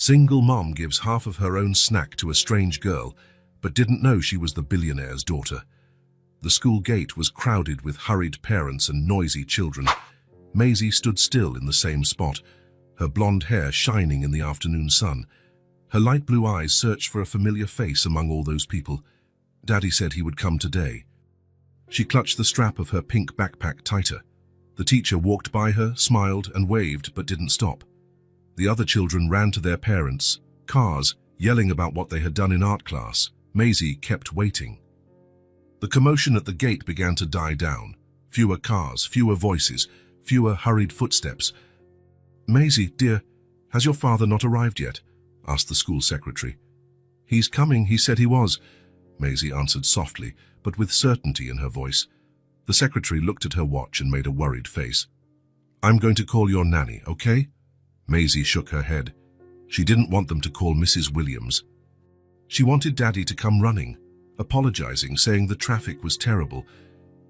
Single mom gives half of her own snack to a strange girl, but didn't know she was the billionaire's daughter. The school gate was crowded with hurried parents and noisy children. Maisie stood still in the same spot, her blonde hair shining in the afternoon sun. Her light blue eyes searched for a familiar face among all those people. Daddy said he would come today. She clutched the strap of her pink backpack tighter. The teacher walked by her, smiled and waved, but didn't stop. The other children ran to their parents, cars, yelling about what they had done in art class. Maisie kept waiting. The commotion at the gate began to die down. Fewer cars, fewer voices, fewer hurried footsteps. "Maisie, dear, has your father not arrived yet?" asked the school secretary. "He's coming, he said he was," Maisie answered softly, but with certainty in her voice. The secretary looked at her watch and made a worried face. "I'm going to call your nanny, okay?" Maisie shook her head. She didn't want them to call Mrs. Williams. She wanted Daddy to come running, apologizing, saying the traffic was terrible.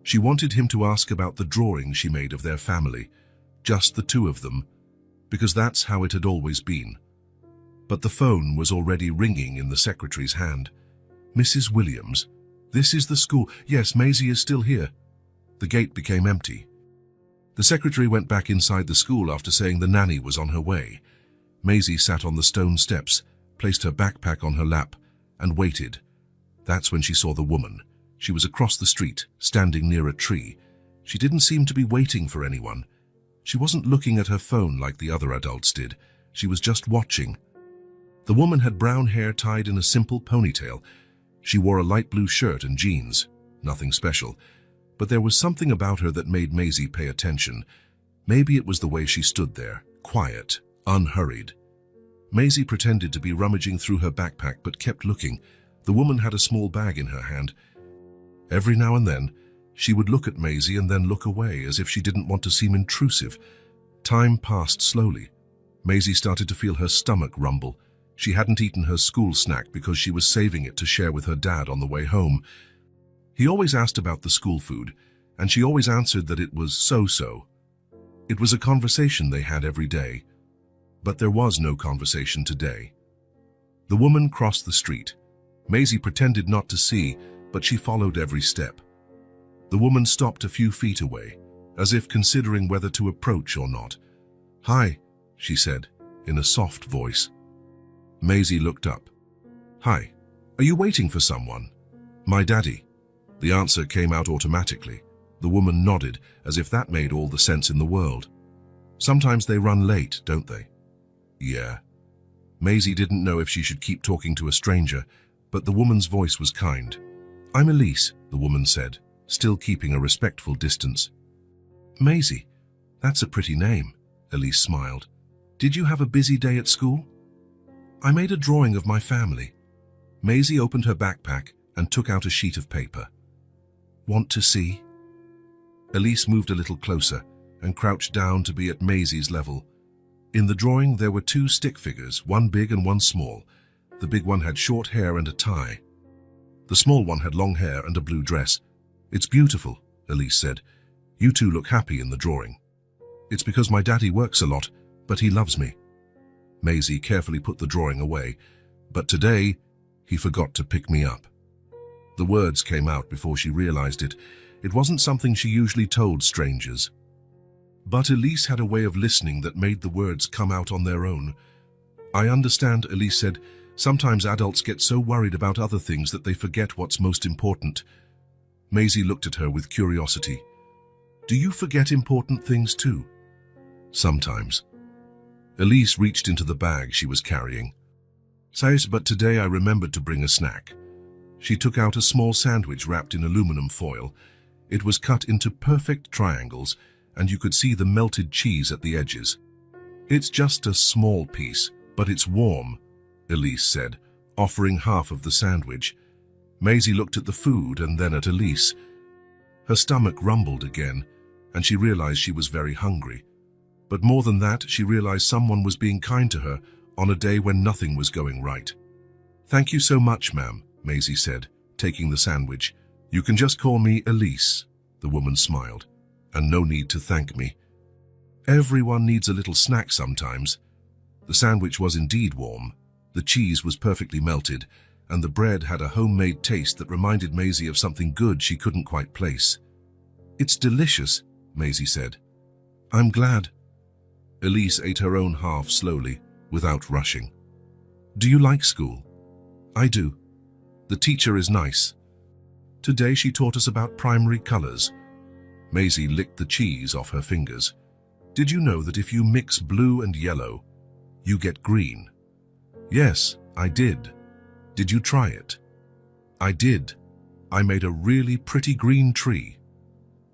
She wanted him to ask about the drawing she made of their family, just the two of them, because that's how it had always been. But the phone was already ringing in the secretary's hand. "Mrs. Williams, this is the school. Yes, Maisie is still here." The gate became empty. The secretary went back inside the school after saying the nanny was on her way. Maisie sat on the stone steps, placed her backpack on her lap, and waited. That's when she saw the woman. She was across the street, standing near a tree. She didn't seem to be waiting for anyone. She wasn't looking at her phone like the other adults did. She was just watching. The woman had brown hair tied in a simple ponytail. She wore a light blue shirt and jeans. Nothing special. But there was something about her that made Maisie pay attention. Maybe it was the way she stood there, quiet, unhurried. Maisie pretended to be rummaging through her backpack but kept looking. The woman had a small bag in her hand. Every now and then, she would look at Maisie and then look away, as if she didn't want to seem intrusive. Time passed slowly. Maisie started to feel her stomach rumble. She hadn't eaten her school snack because she was saving it to share with her dad on the way home. He always asked about the school food, and she always answered that it was so-so. It was a conversation they had every day, but there was no conversation today. The woman crossed the street. Maisie pretended not to see, but she followed every step. The woman stopped a few feet away, as if considering whether to approach or not. "Hi," she said, in a soft voice. Maisie looked up. "Hi, are you waiting for someone?" "My daddy." The answer came out automatically. The woman nodded, as if that made all the sense in the world. "Sometimes they run late, don't they?" "Yeah." Maisie didn't know if she should keep talking to a stranger, but the woman's voice was kind. "I'm Elise," the woman said, still keeping a respectful distance. "Maisie, that's a pretty name," Elise smiled. "Did you have a busy day at school?" "I made a drawing of my family." Maisie opened her backpack and took out a sheet of paper. "Want to see?" Elise moved a little closer and crouched down to be at Maisie's level. In the drawing there were two stick figures, one big and one small. The big one had short hair and a tie. The small one had long hair and a blue dress. "It's beautiful," Elise said. "You two look happy in the drawing." "It's because my daddy works a lot, but he loves me." Maisie carefully put the drawing away. "But today, he forgot to pick me up." The words came out before she realized it. It wasn't something she usually told strangers. But Elise had a way of listening that made the words come out on their own. "I understand," Elise said. "Sometimes adults get so worried about other things that they forget what's most important." Maisie looked at her with curiosity. "Do you forget important things too?" "Sometimes." Elise reached into the bag she was carrying. "Says, but today I remembered to bring a snack." She took out a small sandwich wrapped in aluminum foil. It was cut into perfect triangles, and you could see the melted cheese at the edges. "It's just a small piece, but it's warm," Elise said, offering half of the sandwich. Maisie looked at the food and then at Elise. Her stomach rumbled again, and she realized she was very hungry. But more than that, she realized someone was being kind to her on a day when nothing was going right. "Thank you so much, ma'am," Maisie said, taking the sandwich. "You can just call me Elise," the woman smiled. "And no need to thank me. Everyone needs a little snack sometimes." The sandwich was indeed warm, the cheese was perfectly melted, and the bread had a homemade taste that reminded Maisie of something good she couldn't quite place. "It's delicious," Maisie said. "I'm glad." Elise ate her own half slowly, without rushing. "Do you like school?" "I do. The teacher is nice. Today she taught us about primary colors." Maisie licked the cheese off her fingers. "Did you know that if you mix blue and yellow, you get green?" "Yes, I did. Did you try it?" "I did. I made a really pretty green tree."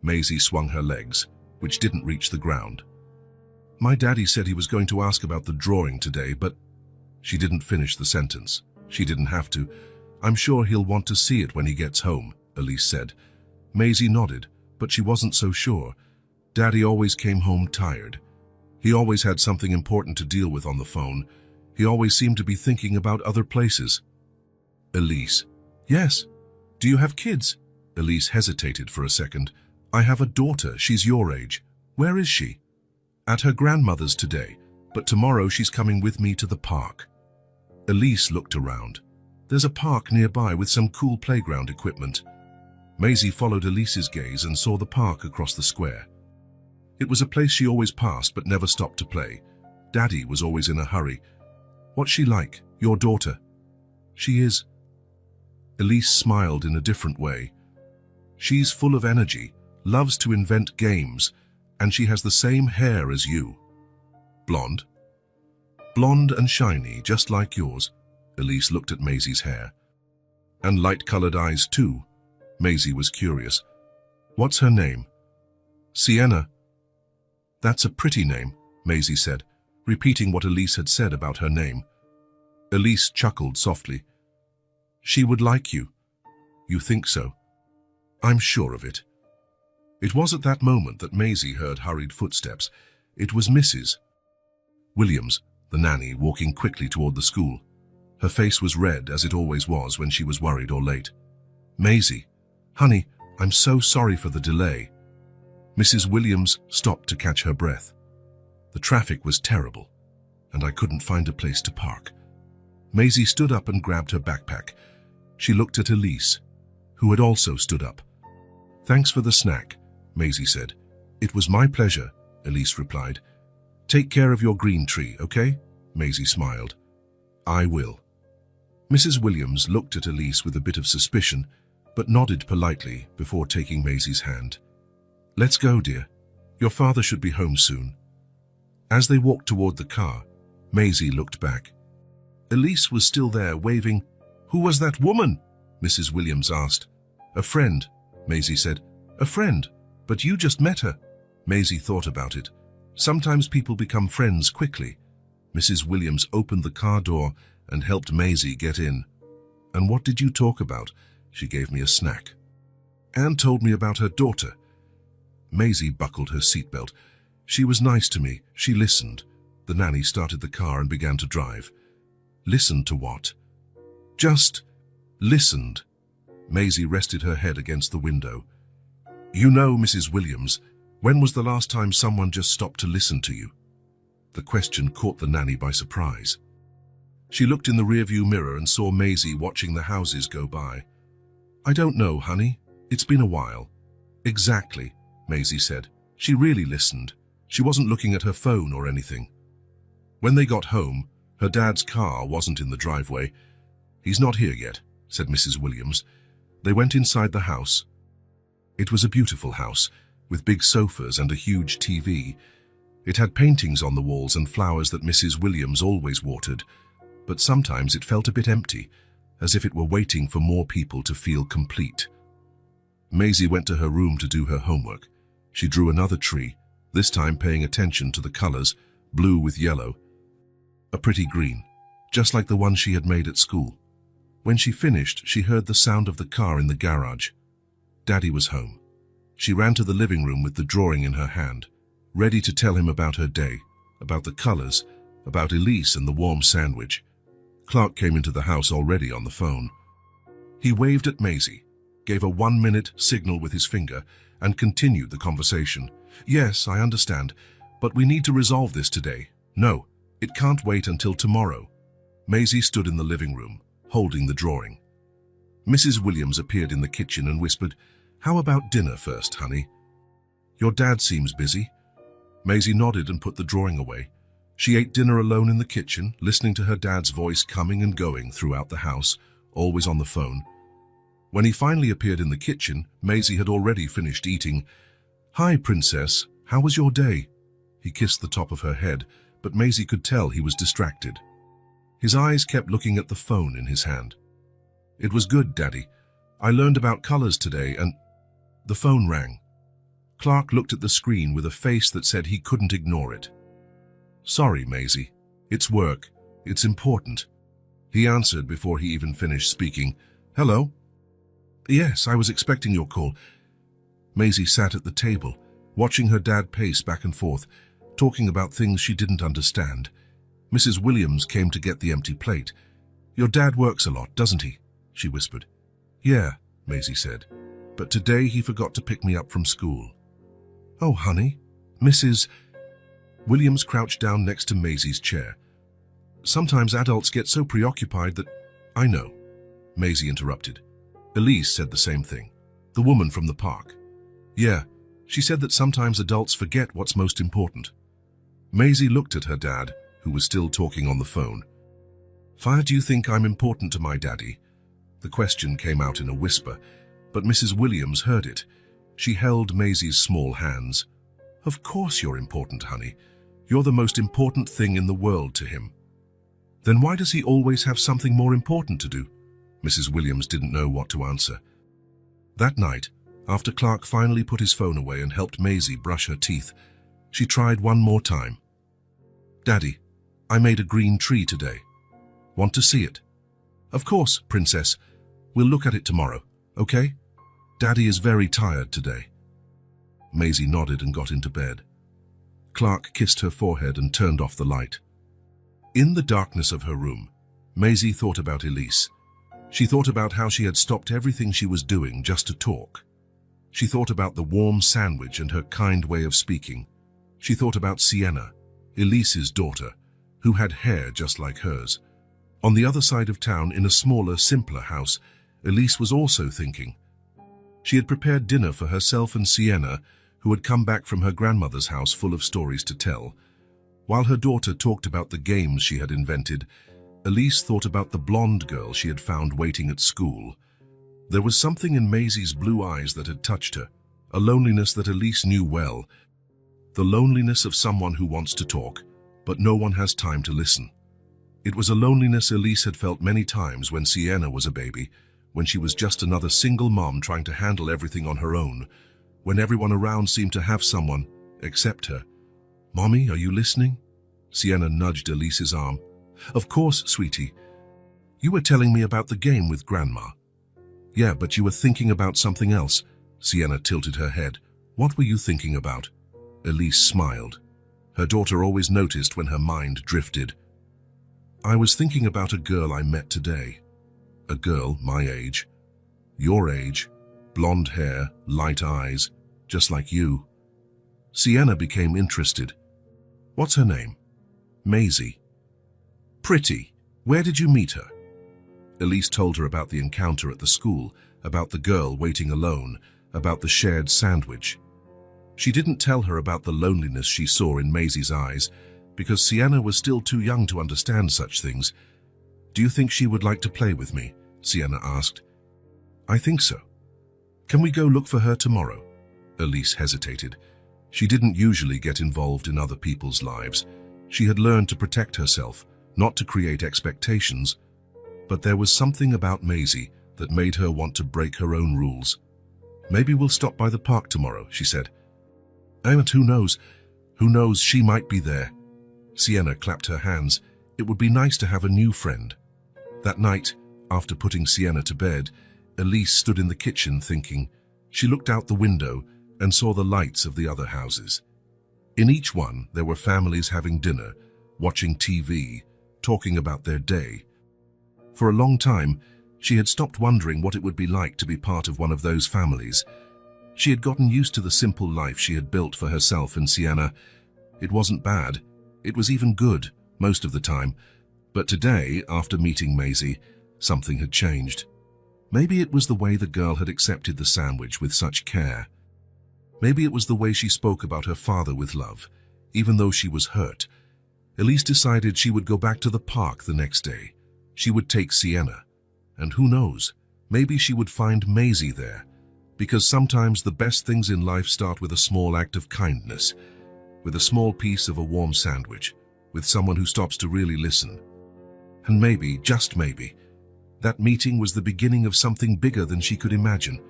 Maisie swung her legs, which didn't reach the ground. "My daddy said he was going to ask about the drawing today, but..." She didn't finish the sentence. She didn't have to. "I'm sure he'll want to see it when he gets home," Elise said. Maisie nodded, but she wasn't so sure. Daddy always came home tired. He always had something important to deal with on the phone. He always seemed to be thinking about other places. Elise: "Yes. Do you have kids?" Elise hesitated for a second. "I have a daughter. She's your age." "Where is she?" "At her grandmother's today, but tomorrow she's coming with me to the park." Elise looked around. "There's a park nearby with some cool playground equipment." Maisie followed Elise's gaze and saw the park across the square. It was a place she always passed but never stopped to play. Daddy was always in a hurry. "What's she like, your daughter?" "She is..." Elise smiled in a different way. "She's full of energy, loves to invent games, and she has the same hair as you." "Blonde?" "Blonde and shiny, just like yours." Elise looked at Maisie's hair. "And light-colored eyes too." Maisie was curious. "What's her name?" "Sienna." "That's a pretty name," Maisie said, repeating what Elise had said about her name. Elise chuckled softly. "She would like you." "You think so?" "I'm sure of it." It was at that moment that Maisie heard hurried footsteps. It was Mrs. Williams, the nanny, walking quickly toward the school. Her face was red, as it always was when she was worried or late. "Maisie, honey, I'm so sorry for the delay." Mrs. Williams stopped to catch her breath. "The traffic was terrible, and I couldn't find a place to park." Maisie stood up and grabbed her backpack. She looked at Elise, who had also stood up. "Thanks for the snack," Maisie said. "It was my pleasure," Elise replied. "Take care of your green tree, okay?" Maisie smiled. "I will." Mrs. Williams looked at Elise with a bit of suspicion, but nodded politely before taking Maisie's hand. "Let's go, dear. Your father should be home soon." As they walked toward the car, Maisie looked back. Elise was still there, waving. "Who was that woman?" Mrs. Williams asked. "A friend," Maisie said. "A friend? But you just met her." Maisie thought about it. Sometimes people become friends quickly. Mrs. Williams opened the car door and helped Maisie get in. "And what did you talk about?" She gave me a snack. "Anne told me about her daughter." Maisie buckled her seatbelt. "She was nice to me. She listened." The nanny started the car and began to drive. "Listened to what?" "Just listened." Maisie rested her head against the window. "You know, Mrs. Williams, when was the last time someone just stopped to listen to you?" The question caught the nanny by surprise. She looked in the rearview mirror and saw Maisie watching the houses go by. "I don't know, honey. It's been a while." "Exactly," Maisie said. She really listened. She wasn't looking at her phone or anything. When they got home, her dad's car wasn't in the driveway. "He's not here yet," said Mrs. Williams. They went inside the house. It was a beautiful house, with big sofas and a huge TV. It had paintings on the walls and flowers that Mrs. Williams always watered, but sometimes it felt a bit empty, as if it were waiting for more people to feel complete. Maisie went to her room to do her homework. She drew another tree, this time paying attention to the colors, blue with yellow. A pretty green, just like the one she had made at school. When she finished, she heard the sound of the car in the garage. Daddy was home. She ran to the living room with the drawing in her hand, ready to tell him about her day, about the colors, about Elise and the warm sandwich. Clark came into the house already on the phone. He waved at Maisie, gave a 1-minute signal with his finger, and continued the conversation. "Yes, I understand, but we need to resolve this today." "No," It can't wait until tomorrow. Maisie stood in the living room, holding the drawing. Mrs. Williams appeared in the kitchen and whispered, "How about dinner first, honey?" "Your dad seems busy." Maisie nodded and put the drawing away. She ate dinner alone in the kitchen, listening to her dad's voice coming and going throughout the house, always on the phone. When he finally appeared in the kitchen, Maisie had already finished eating. "Hi, Princess. How was your day?" He kissed the top of her head, but Maisie could tell he was distracted. His eyes kept looking at the phone in his hand. "It was good, Daddy. I learned about colors today and—" The phone rang. Clark looked at the screen with a face that said he couldn't ignore it. "Sorry, Maisie. It's work. It's important." He answered before he even finished speaking. "Hello?" "Yes, I was expecting your call." Maisie sat at the table, watching her dad pace back and forth, talking about things she didn't understand. Mrs. Williams came to get the empty plate. "Your dad works a lot, doesn't he?" she whispered. "Yeah," Maisie said, "but today he forgot to pick me up from school." "Oh, honey." Mrs. Williams crouched down next to Maisie's chair. "Sometimes adults get so preoccupied that—" "I know," Maisie interrupted. Elise said the same thing. The woman from the park. "Yeah, she said that sometimes adults forget what's most important." Maisie looked at her dad, who was still talking on the phone. "Why do you think I'm important to my daddy?" The question came out in a whisper, but Mrs. Williams heard it. She held Maisie's small hands. "Of course you're important, honey. You're the most important thing in the world to him." "Then why does he always have something more important to do?" Mrs. Williams didn't know what to answer. That night, after Clark finally put his phone away and helped Maisie brush her teeth, she tried one more time. "Daddy, I made a green tree today. Want to see it?" "Of course, Princess. We'll look at it tomorrow, okay? Daddy is very tired today." Maisie nodded and got into bed. Clark kissed her forehead and turned off the light. In the darkness of her room, Maisie thought about Elise. She thought about how she had stopped everything she was doing just to talk. She thought about the warm sandwich and her kind way of speaking. She thought about Sienna, Elise's daughter, who had hair just like hers. On the other side of town, in a smaller, simpler house, Elise was also thinking. She had prepared dinner for herself and Sienna, who had come back from her grandmother's house full of stories to tell. While her daughter talked about the games she had invented, Elise thought about the blonde girl she had found waiting at school. There was something in Maisie's blue eyes that had touched her, a loneliness that Elise knew well. The loneliness of someone who wants to talk, but no one has time to listen. It was a loneliness Elise had felt many times when Sienna was a baby, when she was just another single mom trying to handle everything on her own, when everyone around seemed to have someone, except her. "Mommy, are you listening?" Sienna nudged Elise's arm. "Of course, sweetie. You were telling me about the game with Grandma." "Yeah, but you were thinking about something else." Sienna tilted her head. "What were you thinking about?" Elise smiled. Her daughter always noticed when her mind drifted. "I was thinking about a girl I met today. A girl my age. Your age. Blonde hair, light eyes, just like you." Sienna became interested. "What's her name?" "Maisie." "Pretty. Where did you meet her?" Elise told her about the encounter at the school, about the girl waiting alone, about the shared sandwich. She didn't tell her about the loneliness she saw in Maisie's eyes, because Sienna was still too young to understand such things. "Do you think she would like to play with me?" Sienna asked. "I think so." "Can we go look for her tomorrow?" Elise hesitated. She didn't usually get involved in other people's lives. She had learned to protect herself, not to create expectations. But there was something about Maisie that made her want to break her own rules. "Maybe we'll stop by the park tomorrow," she said. "And who knows? Who knows, she might be there." Sienna clapped her hands. It would be nice to have a new friend. That night, after putting Sienna to bed, Elise stood in the kitchen thinking. She looked out the window and saw the lights of the other houses. In each one, there were families having dinner, watching TV, talking about their day. For a long time, she had stopped wondering what it would be like to be part of one of those families. She had gotten used to the simple life she had built for herself and Sienna. It wasn't bad. It was even good. most of the time, but today, after meeting Maisie, something had changed. Maybe it was the way the girl had accepted the sandwich with such care. Maybe it was the way she spoke about her father with love, even though she was hurt. Elise decided she would go back to the park the next day. She would take Sienna. And who knows, maybe she would find Maisie there. Because sometimes the best things in life start with a small act of kindness, with a small piece of a warm sandwich, with someone who stops to really listen. And maybe, just maybe, that meeting was the beginning of something bigger than she could imagine.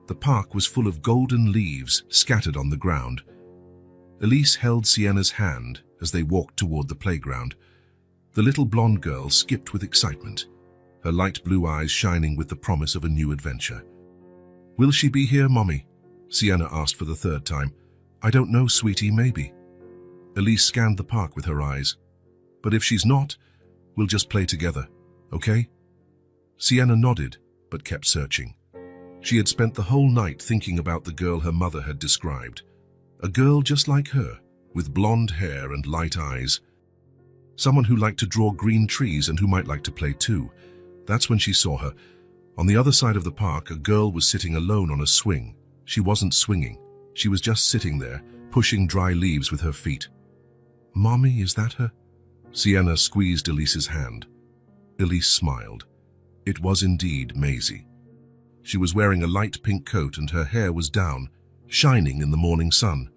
The park was full of golden leaves scattered on the ground. Elise held Sienna's hand as they walked toward the playground. The little blonde girl skipped with excitement, her light blue eyes shining with the promise of a new adventure. "Will she be here, Mommy?" Sienna asked for the third time. "I don't know, sweetie, maybe." Elise scanned the park with her eyes. "But if she's not, we'll just play together, okay?" Sienna nodded, but kept searching. She had spent the whole night thinking about the girl her mother had described. A girl just like her, with blonde hair and light eyes. Someone who liked to draw green trees and who might like to play too. That's when she saw her. On the other side of the park, a girl was sitting alone on a swing. She wasn't swinging. She was just sitting there, pushing dry leaves with her feet. "Mommy, is that her?" Sienna squeezed Elise's hand. Elise smiled. It was indeed Maisie. She was wearing a light pink coat and her hair was down, shining in the morning sun.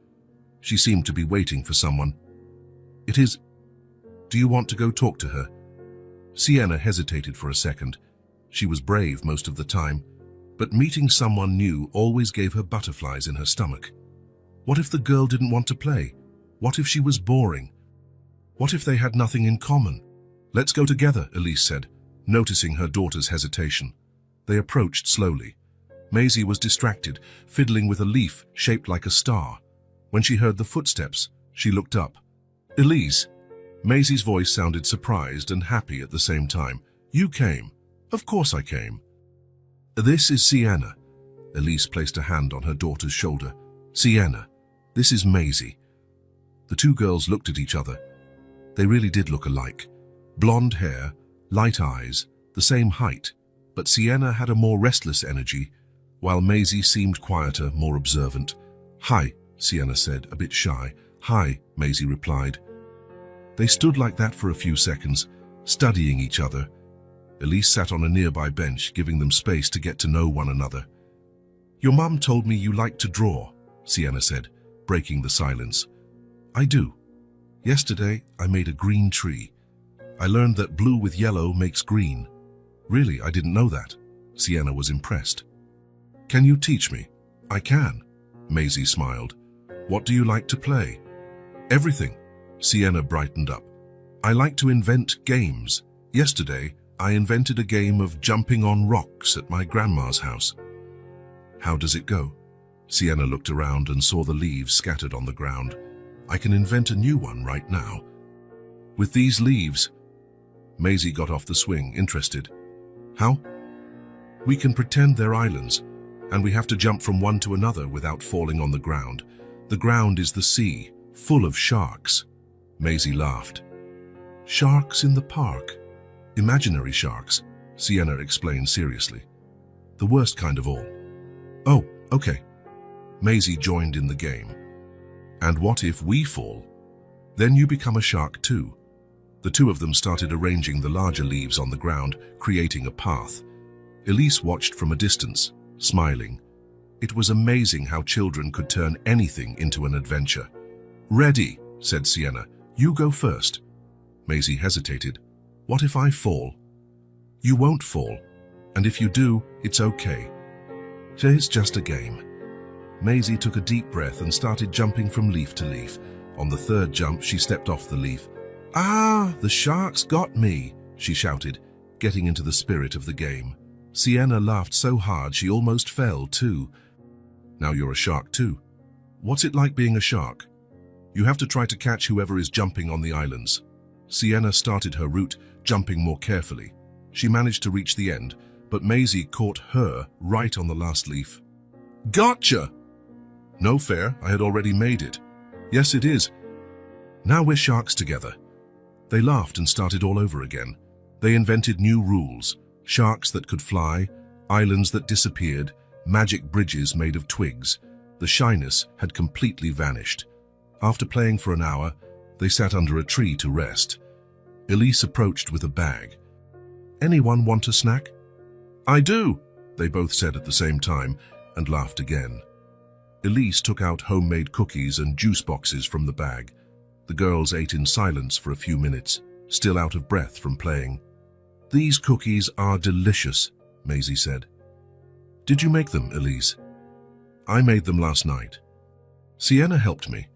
She seemed to be waiting for someone. "It is... Do you want to go talk to her?" Sienna hesitated for a second. She was brave most of the time, but meeting someone new always gave her butterflies in her stomach. What if the girl didn't want to play? What if she was boring? What if they had nothing in common? "Let's go together," Elise said, noticing her daughter's hesitation. They approached slowly. Maisie was distracted, fiddling with a leaf shaped like a star. When she heard the footsteps, she looked up. "Elise." Maisie's voice sounded surprised and happy at the same time. "You came." "Of course I came." "This is Sienna." Elise placed a hand on her daughter's shoulder. "Sienna, this is Maisie." The two girls looked at each other. They really did look alike. Blonde hair, light eyes, the same height, but Sienna had a more restless energy, while Maisie seemed quieter, more observant. "Hi," Sienna said, a bit shy. "Hi," Maisie replied. They stood like that for a few seconds, studying each other. Elise sat on a nearby bench, giving them space to get to know one another. "Your mum told me you like to draw," Sienna said, breaking the silence. "I do. Yesterday, I made a green tree. I learned that blue with yellow makes green." "Really, I didn't know that." Sienna was impressed. "Can you teach me?" "I can." Maisie smiled. "What do you like to play?" "Everything." Sienna brightened up. "I like to invent games. Yesterday, I invented a game of jumping on rocks at my grandma's house." "How does it go?" Sienna looked around and saw the leaves scattered on the ground. "I can invent a new one right now." "With these leaves?" Maisie got off the swing, interested. "How?" "We can pretend they're islands, and we have to jump from one to another without falling on the ground. The ground is the sea, full of sharks." Maisie laughed. "Sharks in the park? Imaginary sharks," Sienna explained seriously. "The worst kind of all." "Oh, okay." Maisie joined in the game. "And what if we fall? Then you become a shark too." The two of them started arranging the larger leaves on the ground, creating a path. Elise watched from a distance, smiling. It was amazing how children could turn anything into an adventure. "Ready," said Sienna. "You go first." Maisie hesitated. "What if I fall?" "You won't fall. And if you do, it's okay. It's just a game." Maisie took a deep breath and started jumping from leaf to leaf. On the third jump, she stepped off the leaf. "Ah, the sharks got me," she shouted, getting into the spirit of the game. Sienna laughed so hard she almost fell too. "Now you're a shark too. What's it like being a shark?" "You have to try to catch whoever is jumping on the islands." Sienna started her route, jumping more carefully. She managed to reach the end, but Maisie caught her right on the last leaf. "Gotcha!" "No fair, I had already made it." "Yes, it is. Now we're sharks together." They laughed and started all over again. They invented new rules, sharks that could fly, islands that disappeared, magic bridges made of twigs. The shyness had completely vanished. After playing for an hour, they sat under a tree to rest. Elise approached with a bag. "Anyone want a snack?" "I do," they both said at the same time, and laughed again. Elise took out homemade cookies and juice boxes from the bag. The girls ate in silence for a few minutes, still out of breath from playing. "These cookies are delicious," Maisie said. "Did you make them, Elise?" "I made them last night. Sienna helped me."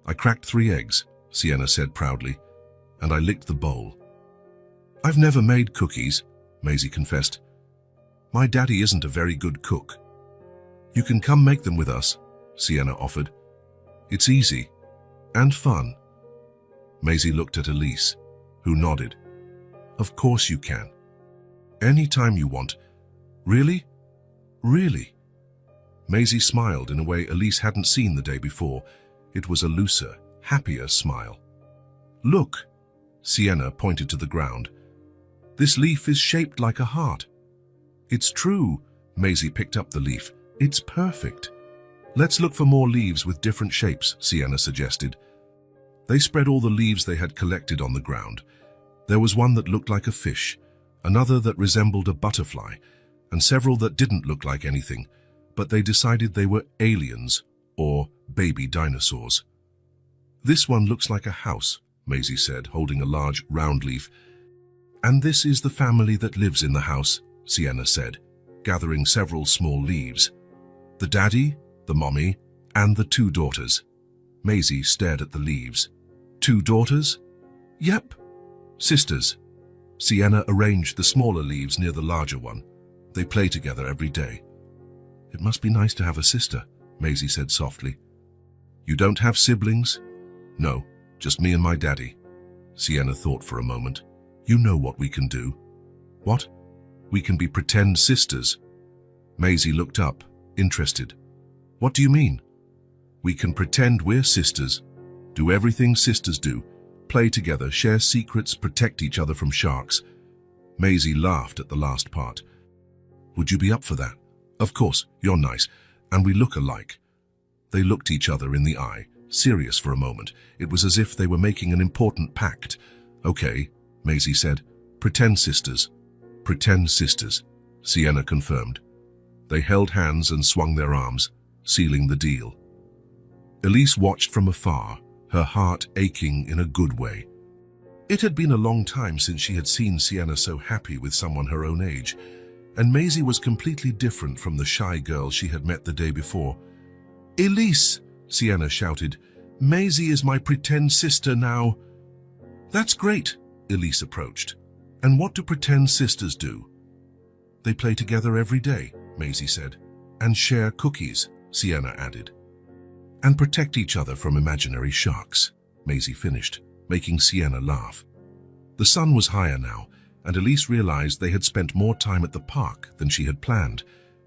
"I cracked 3 eggs," Sienna said proudly, "and I licked the bowl." "I've never made cookies," Maisie confessed. "My daddy isn't a very good cook." "You can come make them with us," Sienna offered. "It's easy and fun." Maisie looked at Elise, who nodded. "Of course you can. Anytime you want. Really? Really?" Maisie smiled in a way Elise hadn't seen the day before. It was a looser, happier smile. "Look," Sienna pointed to the ground. "This leaf is shaped like a heart." "It's true," Maisie picked up the leaf. "It's perfect." "Let's look for more leaves with different shapes," Sienna suggested. They spread all the leaves they had collected on the ground. There was one that looked like a fish, another that resembled a butterfly, and several that didn't look like anything, but they decided they were aliens or baby dinosaurs. "This one looks like a house," Maisie said, holding a large, round leaf. "And this is the family that lives in the house," Sienna said, gathering several small leaves. "The daddy, the mommy, and the 2 daughters." Maisie stared at the leaves. "2 daughters?" "Yep. Sisters." Sienna arranged the smaller leaves near the larger one. "They play together every day." "It must be nice to have a sister," Maisie said softly. "You don't have siblings?" "No, just me and my daddy." Sienna thought for a moment. "You know what we can do." "What?" "We can be pretend sisters." Maisie looked up, interested. "What do you mean?" "We can pretend we're sisters, do everything sisters do, play together, share secrets, protect each other from sharks." Maisie laughed at the last part. "Would you be up for that?" "Of course, you're nice, and we look alike." They looked each other in the eye, serious for a moment. It was as if they were making an important pact. "Okay," Maisie said. "Pretend sisters." "Pretend sisters," Sienna confirmed. They held hands and swung their arms, sealing the deal. Elise watched from afar, her heart aching in a good way. It had been a long time since she had seen Sienna so happy with someone her own age, and Maisie was completely different from the shy girl she had met the day before. "Elise," Sienna shouted, "Maisie is my pretend sister now." "That's great," Elise approached. "And what do pretend sisters do?" "They play together every day," Maisie said. "And share cookies," Sienna added. "And protect each other from imaginary sharks," Maisie finished, making Sienna laugh. The sun was higher now, and Elise realized they had spent more time at the park than she had planned,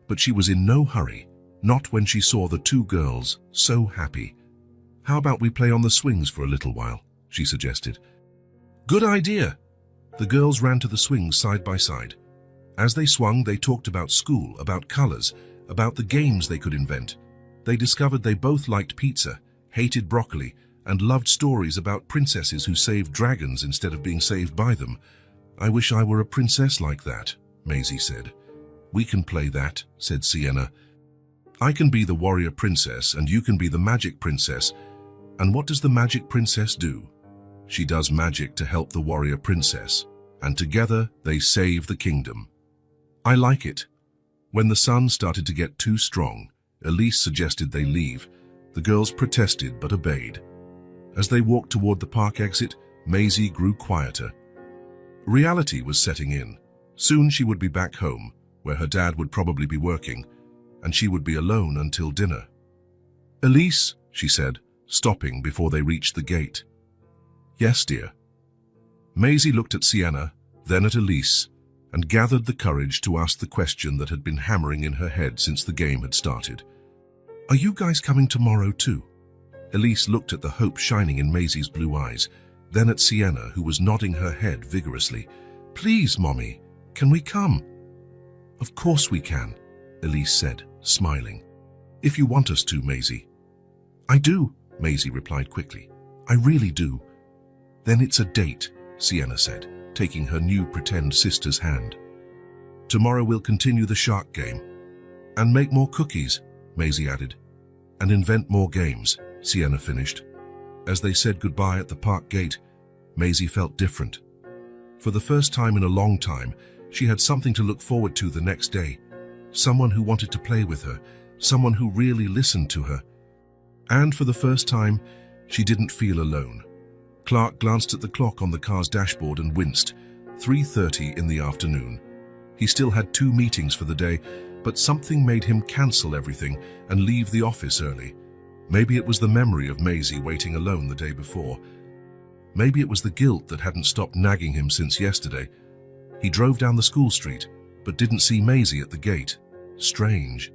but she was in no hurry, not when she saw the 2 girls so happy. "How about we play on the swings for a little while?" she suggested. "Good idea!" The girls ran to the swings side by side. As they swung, they talked about school, about colors, about the games they could invent. They discovered they both liked pizza, hated broccoli, and loved stories about princesses who saved dragons instead of being saved by them. "I wish I were a princess like that," Maisie said. "We can play that," said Sienna. "I can be the warrior princess and you can be the magic princess." "And what does the magic princess do?" "She does magic to help the warrior princess, and together they save the kingdom." "I like it." When the sun started to get too strong, Elise suggested they leave. The girls protested but obeyed. As they walked toward the park exit, Maisie grew quieter. Reality was setting in. Soon she would be back home, where her dad would probably be working, and she would be alone until dinner. "Elise," she said, stopping before they reached the gate. "Yes, dear." Maisie looked at Sienna, then at Elise, and gathered the courage to ask the question that had been hammering in her head since the game had started. "Are you guys coming tomorrow too?" Elise looked at the hope shining in Maisie's blue eyes. then at Sienna, who was nodding her head vigorously. "Please, Mommy, can we come?" "Of course we can," Elise said, smiling. "If you want us to, Maisie." "I do," Maisie replied quickly. "I really do." "Then it's a date," Sienna said, taking her new pretend sister's hand. "Tomorrow we'll continue the shark game." "And make more cookies," Maisie added. "And invent more games," Sienna finished. As they said goodbye at the park gate, Maisie felt different. For the first time in a long time, she had something to look forward to the next day. Someone who wanted to play with her, someone who really listened to her. And for the first time, she didn't feel alone. Clark glanced at the clock on the car's dashboard and winced. 3:30 in the afternoon. He still had 2 meetings for the day, but something made him cancel everything and leave the office early. Maybe it was the memory of Maisie waiting alone the day before. Maybe it was the guilt that hadn't stopped nagging him since yesterday. He drove down the school street, but didn't see Maisie at the gate. Strange.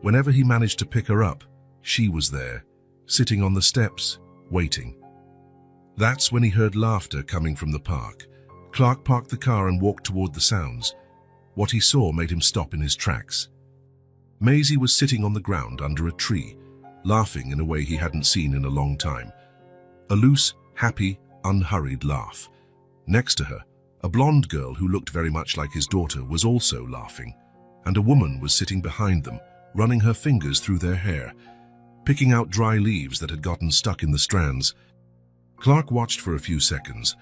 Whenever he managed to pick her up, she was there, sitting on the steps, waiting. That's when he heard laughter coming from the park. Clark parked the car and walked toward the sounds. What he saw made him stop in his tracks. Maisie was sitting on the ground under a tree, laughing in a way he hadn't seen in a long time. A loose, happy, unhurried laugh. Next to her, a blonde girl who looked very much like his daughter was also laughing, and a woman was sitting behind them, running her fingers through their hair, picking out dry leaves that had gotten stuck in the strands. Clark watched for a few seconds.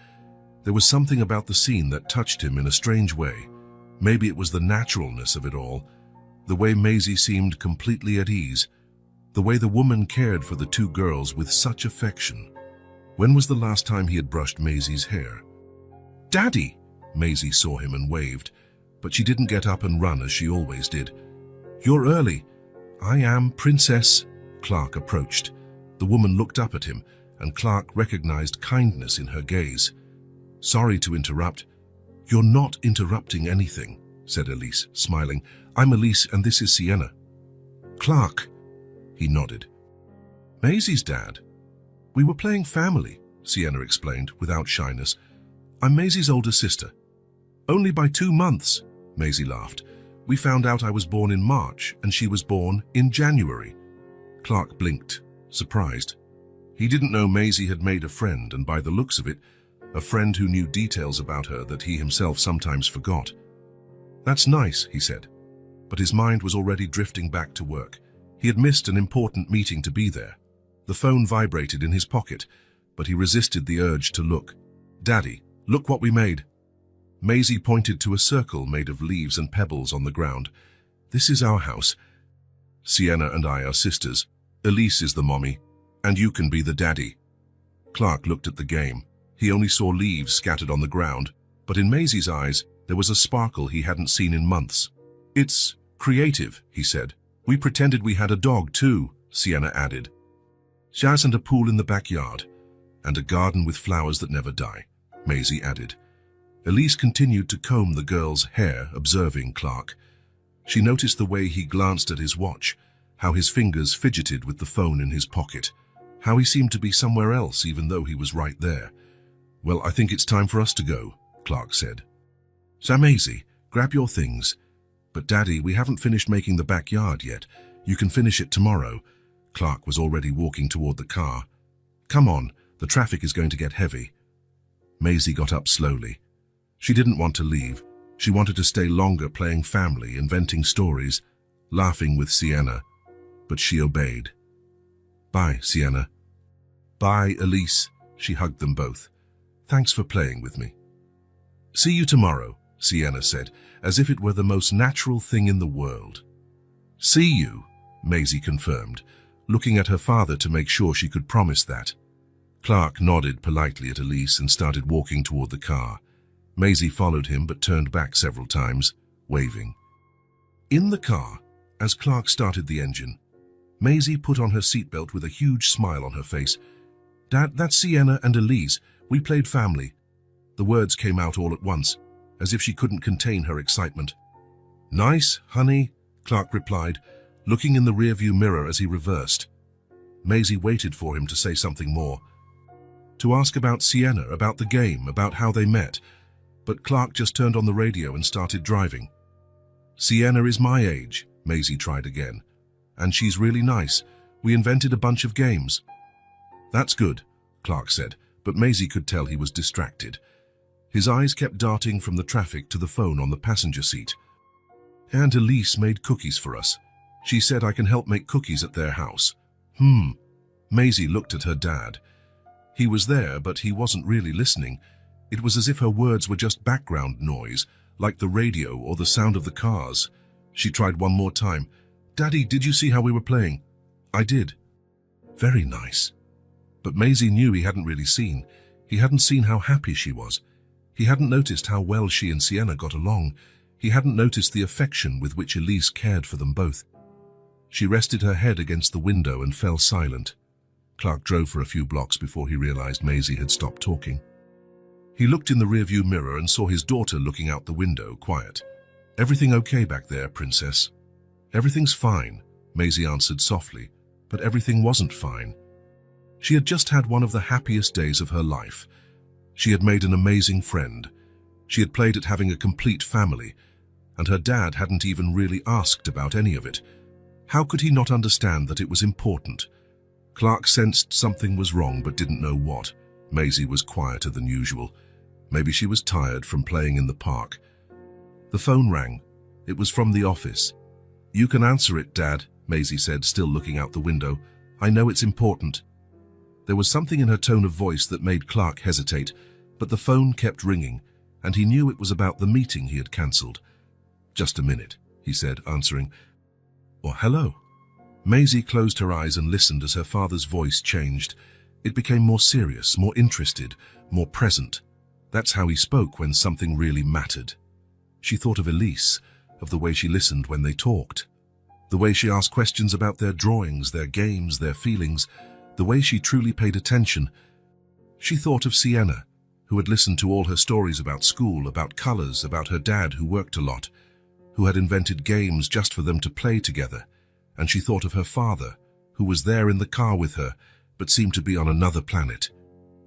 There was something about the scene that touched him in a strange way. Maybe it was the naturalness of it all, the way Maisie seemed completely at ease, the way the woman cared for the 2 girls with such affection. When was the last time he had brushed Maisie's hair? "Daddy!" Maisie saw him and waved, but she didn't get up and run as she always did. "You're early." "I am, Princess." Clark approached. The woman looked up at him, and Clark recognized kindness in her gaze. "Sorry to interrupt." "You're not interrupting anything," said Elise, smiling. "I'm Elise and this is Sienna." "Clark." He nodded. "Maisie's dad." "We were playing family," Sienna explained without shyness. "I'm Maisie's older sister." "Only by 2 months," Maisie laughed. "We found out I was born in March and she was born in January." Clark blinked, surprised. He didn't know Maisie had made a friend, and by the looks of it, a friend who knew details about her that he himself sometimes forgot. "That's nice," he said, but his mind was already drifting back to work. He had missed an important meeting to be there. The phone vibrated in his pocket, but he resisted the urge to look. "Daddy, look what we made." Maisie pointed to a circle made of leaves and pebbles on the ground. "This is our house. Sienna and I are sisters. Elise is the mommy, and you can be the daddy." Clark looked at the game. He only saw leaves scattered on the ground, but in Maisie's eyes, there was a sparkle he hadn't seen in months. "It's creative," he said. "We pretended we had a dog too," Sienna added. "Jazz and a pool in the backyard, and a garden with flowers that never die," Maisie added. Elise continued to comb the girl's hair, observing Clark. She noticed the way he glanced at his watch, how his fingers fidgeted with the phone in his pocket, how he seemed to be somewhere else even though he was right there. "Well, I think it's time for us to go," Clark said. "So Maisie, grab your things." "But Daddy, we haven't finished making the backyard yet. You can finish it tomorrow." Clark was already walking toward the car. "Come on, the traffic is going to get heavy." Maisie got up slowly. She didn't want to leave. She wanted to stay longer playing family, inventing stories, laughing with Sienna. But she obeyed. "Bye, Sienna." "Bye, Elise." She hugged them both. "Thanks for playing with me." "See you tomorrow," Sienna said, as if it were the most natural thing in the world. "See you," Maisie confirmed, looking at her father to make sure she could promise that. Clark nodded politely at Elise and started walking toward the car. Maisie followed him but turned back several times, waving. In the car, as Clark started the engine, Maisie put on her seatbelt with a huge smile on her face. "Dad, that's Sienna and Elise. We played family." The words came out all at once, as if she couldn't contain her excitement. "Nice, honey," Clark replied, looking in the rearview mirror as he reversed. Maisie waited for him to say something more. to ask about Sienna, about the game, about how they met, but Clark just turned on the radio and started driving. "Sienna is my age," Maisie tried again. "And she's really nice. We invented a bunch of games." "That's good," Clark said, but Maisie could tell he was distracted. His eyes kept darting from the traffic to the phone on the passenger seat. "Aunt Elise made cookies for us. She said I can help make cookies at their house." Maisie looked at her dad. He was there, but he wasn't really listening. It was as if her words were just background noise, like the radio or the sound of the cars. She tried one more time. "Daddy, did you see how we were playing?" "I did." "Very nice." But Maisie knew he hadn't really seen. He hadn't seen how happy she was. He hadn't noticed how well she and Sienna got along. He hadn't noticed the affection with which Elise cared for them both. She rested her head against the window and fell silent. Clark drove for a few blocks before he realized Maisie had stopped talking. He looked in the rearview mirror and saw his daughter looking out the window, quiet. "Everything okay back there, Princess?" "Everything's fine," Maisie answered softly, but everything wasn't fine. She had just had one of the happiest days of her life. She had made an amazing friend. She had played at having a complete family, and her dad hadn't even really asked about any of it. How could he not understand that it was important? Clark sensed something was wrong but didn't know what. Maisie was quieter than usual. Maybe she was tired from playing in the park. The phone rang. It was from the office. "You can answer it, Dad," Maisie said, still looking out the window. "I know it's important." There was something in her tone of voice that made Clark hesitate, but the phone kept ringing, and he knew it was about the meeting he had cancelled. "Just a minute," he said, answering. "Oh, hello." Maisie closed her eyes and listened as her father's voice changed. It became more serious, more interested, more present. That's how he spoke when something really mattered. She thought of Elise, of the way she listened when they talked, the way she asked questions about their drawings, their games, their feelings, the way she truly paid attention. She thought of Sienna, who had listened to all her stories about school, about colors, about her dad who worked a lot, who had invented games just for them to play together. And she thought of her father, who was there in the car with her, but seemed to be on another planet.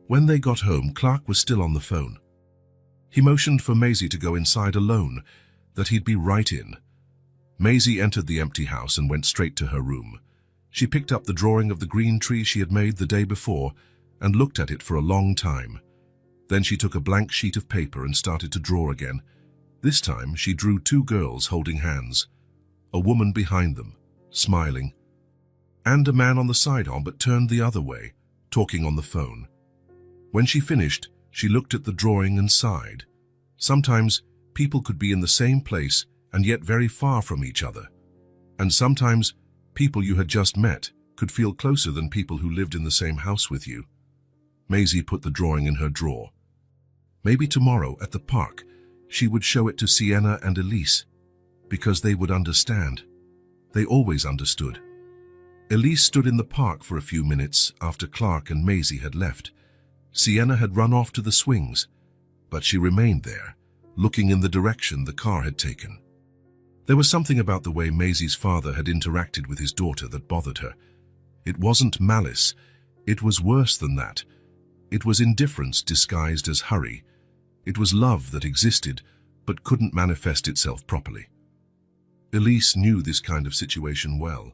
When they got home, Clark was still on the phone. He motioned for Maisie to go inside alone, that he'd be right in. Maisie entered the empty house and went straight to her room. She picked up the drawing of the green tree she had made the day before and looked at it for a long time. Then she took a blank sheet of paper and started to draw again. This time she drew two girls holding hands, a woman behind them, smiling, and a man on the side arm but turned the other way, talking on the phone. When she finished, she looked at the drawing and sighed. Sometimes people could be in the same place and yet very far from each other. And sometimes people you had just met could feel closer than people who lived in the same house with you. Maisie put the drawing in her drawer. Maybe tomorrow at the park, she would show it to Sienna and Elise, because they would understand. They always understood. Elise stood in the park for a few minutes after Clark and Maisie had left. Sienna had run off to the swings, but she remained there, looking in the direction the car had taken. There was something about the way Maisie's father had interacted with his daughter that bothered her. It wasn't malice. It was worse than that. It was indifference disguised as hurry. It was love that existed, but couldn't manifest itself properly. Elise knew this kind of situation well.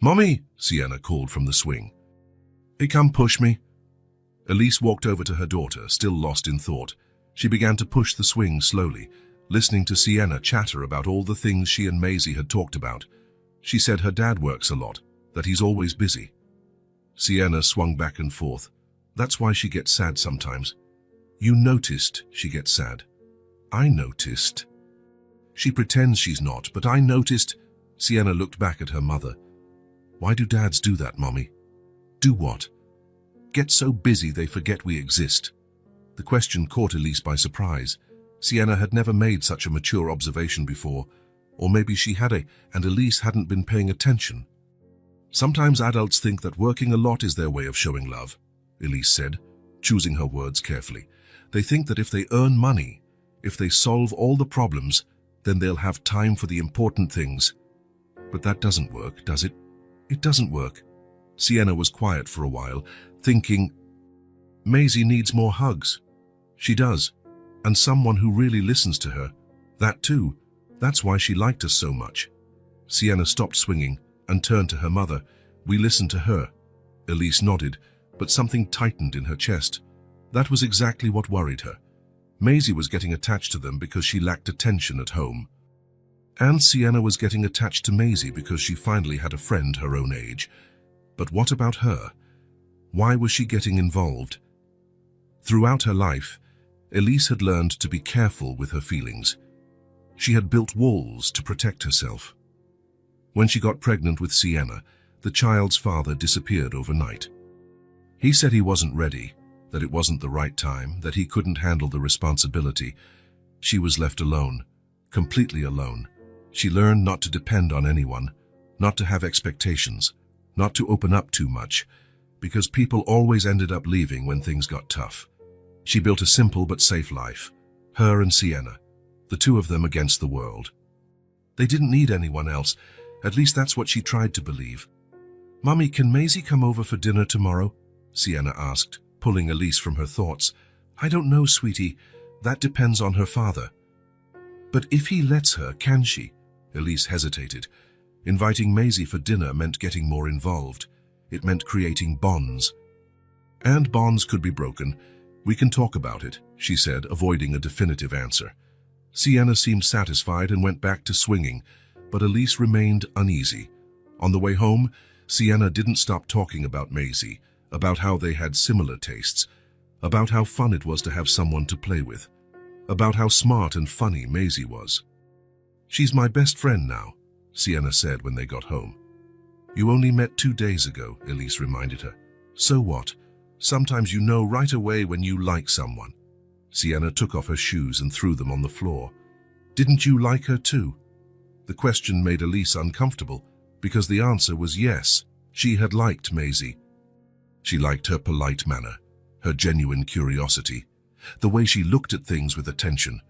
"Mommy," Sienna called from the swing. "Hey, come push me." Elise walked over to her daughter, still lost in thought. She began to push the swing slowly, listening to Sienna chatter about all the things she and Maisie had talked about. She said her dad works a lot, that he's always busy. Sienna swung back and forth. "That's why she gets sad sometimes." "You noticed she gets sad." "I noticed." "She pretends she's not, but I noticed." Sienna looked back at her mother. "Why do dads do that, Mommy?" "Do what?" "Get so busy they forget we exist." The question caught Elise by surprise. Sienna had never made such a mature observation before, or maybe she had and Elise hadn't been paying attention. "Sometimes adults think that working a lot is their way of showing love," Elise said, choosing her words carefully. "They think that if they earn money, if they solve all the problems, then they'll have time for the important things. But that doesn't work, does it? It doesn't work." Sienna was quiet for a while, thinking. Maisie needs more hugs. She does. And someone who really listens to her. That too. That's why she liked us so much. Sienna stopped swinging and turned to her mother. We listened to her. Elise nodded, but something tightened in her chest. That was exactly what worried her. Maisie was getting attached to them because she lacked attention at home. And Sienna was getting attached to Maisie because she finally had a friend her own age. But what about her? Why was she getting involved? Throughout her life, Elise had learned to be careful with her feelings. She had built walls to protect herself. When she got pregnant with Sienna, the child's father disappeared overnight. He said he wasn't ready, that it wasn't the right time, that he couldn't handle the responsibility. She was left alone, completely alone. She learned not to depend on anyone, not to have expectations, not to open up too much, because people always ended up leaving when things got tough. She built a simple but safe life, her and Sienna, the two of them against the world. They didn't need anyone else, at least that's what she tried to believe. "Mummy, can Maisie come over for dinner tomorrow?" Sienna asked, pulling Elise from her thoughts. "I don't know, sweetie. That depends on her father." "But if he lets her, can she?" Elise hesitated. Inviting Maisie for dinner meant getting more involved. It meant creating bonds. "And bonds could be broken. We can talk about it," she said, avoiding a definitive answer. Sienna seemed satisfied and went back to swinging, but Elise remained uneasy. On the way home, Sienna didn't stop talking about Maisie, about how they had similar tastes, about how fun it was to have someone to play with, about how smart and funny Maisie was. "She's my best friend now," Sienna said when they got home. "You only met 2 days ago," Elise reminded her. "So what? Sometimes you know right away when you like someone." Sienna took off her shoes and threw them on the floor. "Didn't you like her too?" The question made Elise uncomfortable, because the answer was yes, she had liked Maisie. She liked her polite manner, her genuine curiosity, the way she looked at things with attention.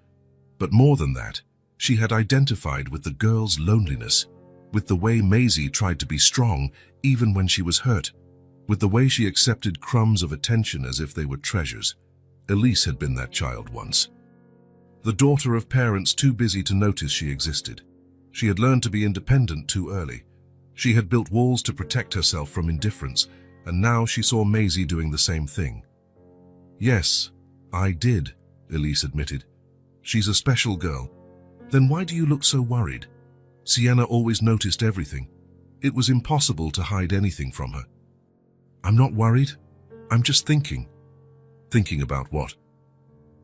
But more than that, she had identified with the girl's loneliness, with the way Maisie tried to be strong even when she was hurt, with the way she accepted crumbs of attention as if they were treasures. Elise had been that child once. The daughter of parents too busy to notice she existed. She had learned to be independent too early. She had built walls to protect herself from indifference, and now she saw Maisie doing the same thing. "Yes, I did," Elise admitted. "She's a special girl." "Then why do you look so worried?" Sienna always noticed everything. It was impossible to hide anything from her. "I'm not worried. I'm just thinking." "Thinking about what?"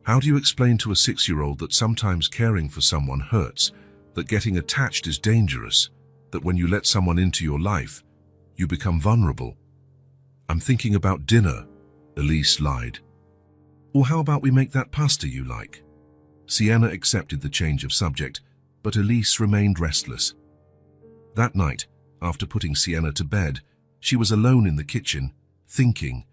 "How do you explain to a 6-year-old that sometimes caring for someone hurts, that getting attached is dangerous, that when you let someone into your life, you become vulnerable?" "I'm thinking about dinner," Elise lied. "Or how about we make that pasta you like?" Sienna accepted the change of subject, but Elise remained restless. That night, after putting Sienna to bed, she was alone in the kitchen, thinking.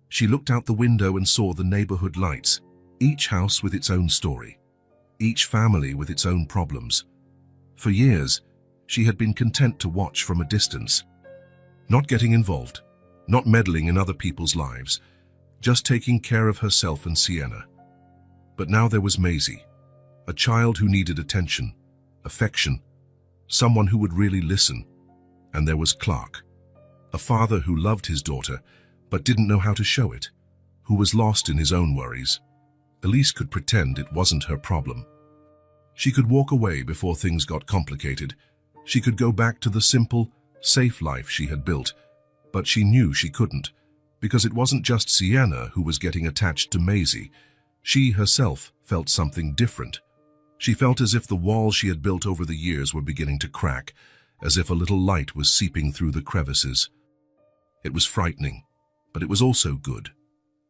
She looked out the window and saw the neighborhood lights, each house with its own story, each family with its own problems. For years, she had been content to watch from a distance, not getting involved, not meddling in other people's lives, just taking care of herself and Sienna. But now there was Maisie, a child who needed attention, affection, someone who would really listen. And there was Clark, a father who loved his daughter, but didn't know how to show it, who was lost in his own worries. Elise could pretend it wasn't her problem. She could walk away before things got complicated. She could go back to the simple, safe life she had built, but she knew she couldn't, because it wasn't just Sienna who was getting attached to Maisie. She herself felt something different. She felt as if the walls she had built over the years were beginning to crack, as if a little light was seeping through the crevices. It was frightening, but it was also good.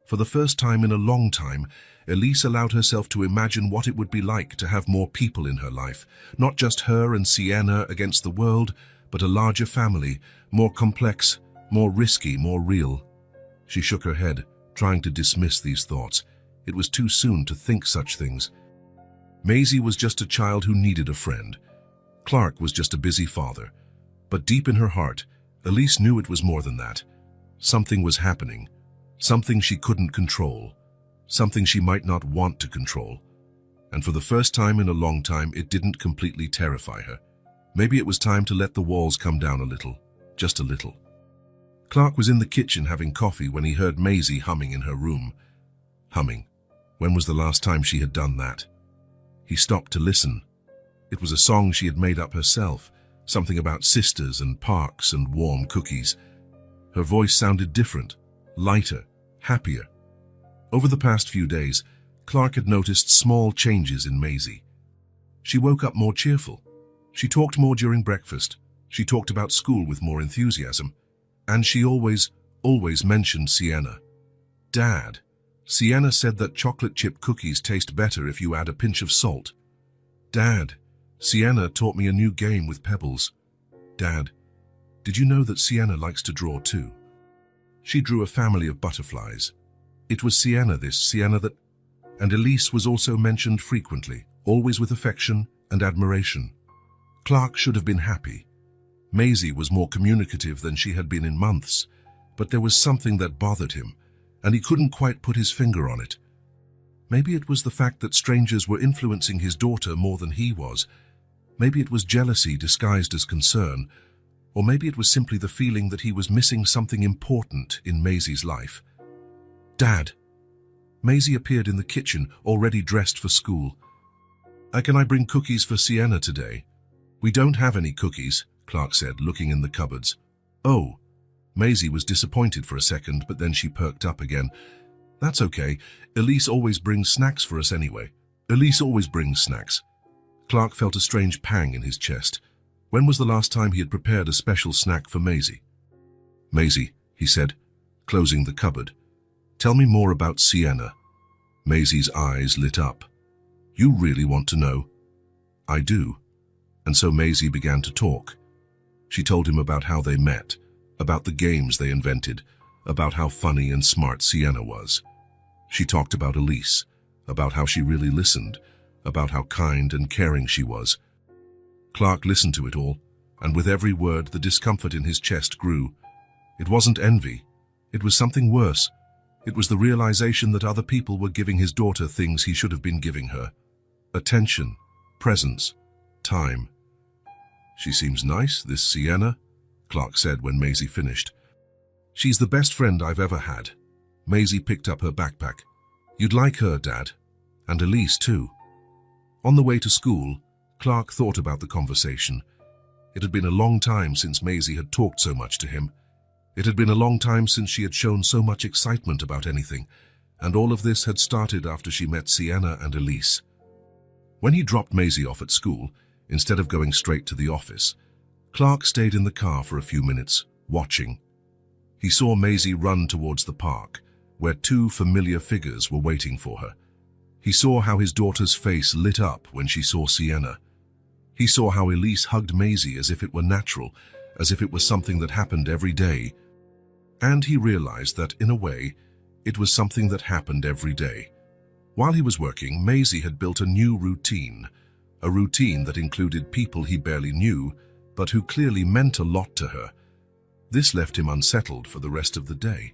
For the first time in a long time, Elise allowed herself to imagine what it would be like to have more people in her life, not just her and Sienna against the world, but a larger family, more complex, more risky, more real. She shook her head, trying to dismiss these thoughts. It was too soon to think such things. Maisie was just a child who needed a friend. Clark was just a busy father. But deep in her heart, Elise knew it was more than that. Something was happening. Something she couldn't control. Something she might not want to control. And for the first time in a long time, it didn't completely terrify her. Maybe it was time to let the walls come down a little. Just a little. Clark was in the kitchen having coffee when he heard Maisie humming in her room. Humming. When was the last time she had done that? He stopped to listen. It was a song she had made up herself, something about sisters and parks and warm cookies. Her voice sounded different, lighter, happier. Over the past few days, Clark had noticed small changes in Maisie. She woke up more cheerful. She talked more during breakfast. She talked about school with more enthusiasm. And she always mentioned Sienna. Dad, Sienna said that chocolate chip cookies taste better if you add a pinch of salt. Dad, Sienna taught me a new game with pebbles. Dad, did you know that Sienna likes to draw too? She drew a family of butterflies. It was Sienna that... And Elise was also mentioned frequently, always with affection and admiration. Clark should have been happy. Maisie was more communicative than she had been in months, but there was something that bothered him, and he couldn't quite put his finger on it. Maybe it was the fact that strangers were influencing his daughter more than he was. Maybe it was jealousy disguised as concern, or maybe it was simply the feeling that he was missing something important in Maisie's life. Dad. Maisie appeared in the kitchen, already dressed for school. Can I bring cookies for Sienna today? We don't have any cookies, Clark said, looking in the cupboards. Oh. Maisie was disappointed for a second, but then she perked up again. That's okay. Elise always brings snacks for us anyway. Elise always brings snacks. Clark felt a strange pang in his chest. When was the last time he had prepared a special snack for Maisie? Maisie, he said, closing the cupboard. Tell me more about Sienna. Maisie's eyes lit up. You really want to know? I do. And so Maisie began to talk. She told him about how they met, about the games they invented, about how funny and smart Sienna was. She talked about Elise, about how she really listened, about how kind and caring she was. Clark listened to it all, and with every word the discomfort in his chest grew. It wasn't envy. It was something worse. It was the realization that other people were giving his daughter things he should have been giving her. Attention, presence, time. She seems nice, this Sienna, Clark said when Maisie finished. She's the best friend I've ever had. Maisie picked up her backpack. You'd like her, Dad. And Elise, too. On the way to school, Clark thought about the conversation. It had been a long time since Maisie had talked so much to him. It had been a long time since she had shown so much excitement about anything, and all of this had started after she met Sienna and Elise. When he dropped Maisie off at school, instead of going straight to the office, Clark stayed in the car for a few minutes, watching. He saw Maisie run towards the park, where two familiar figures were waiting for her. He saw how his daughter's face lit up when she saw Sienna. He saw how Elise hugged Maisie as if it were natural, as if it was something that happened every day. And he realized that, in a way, it was something that happened every day. While he was working, Maisie had built a new routine, a routine that included people he barely knew, but who clearly meant a lot to her. This left him unsettled for the rest of the day.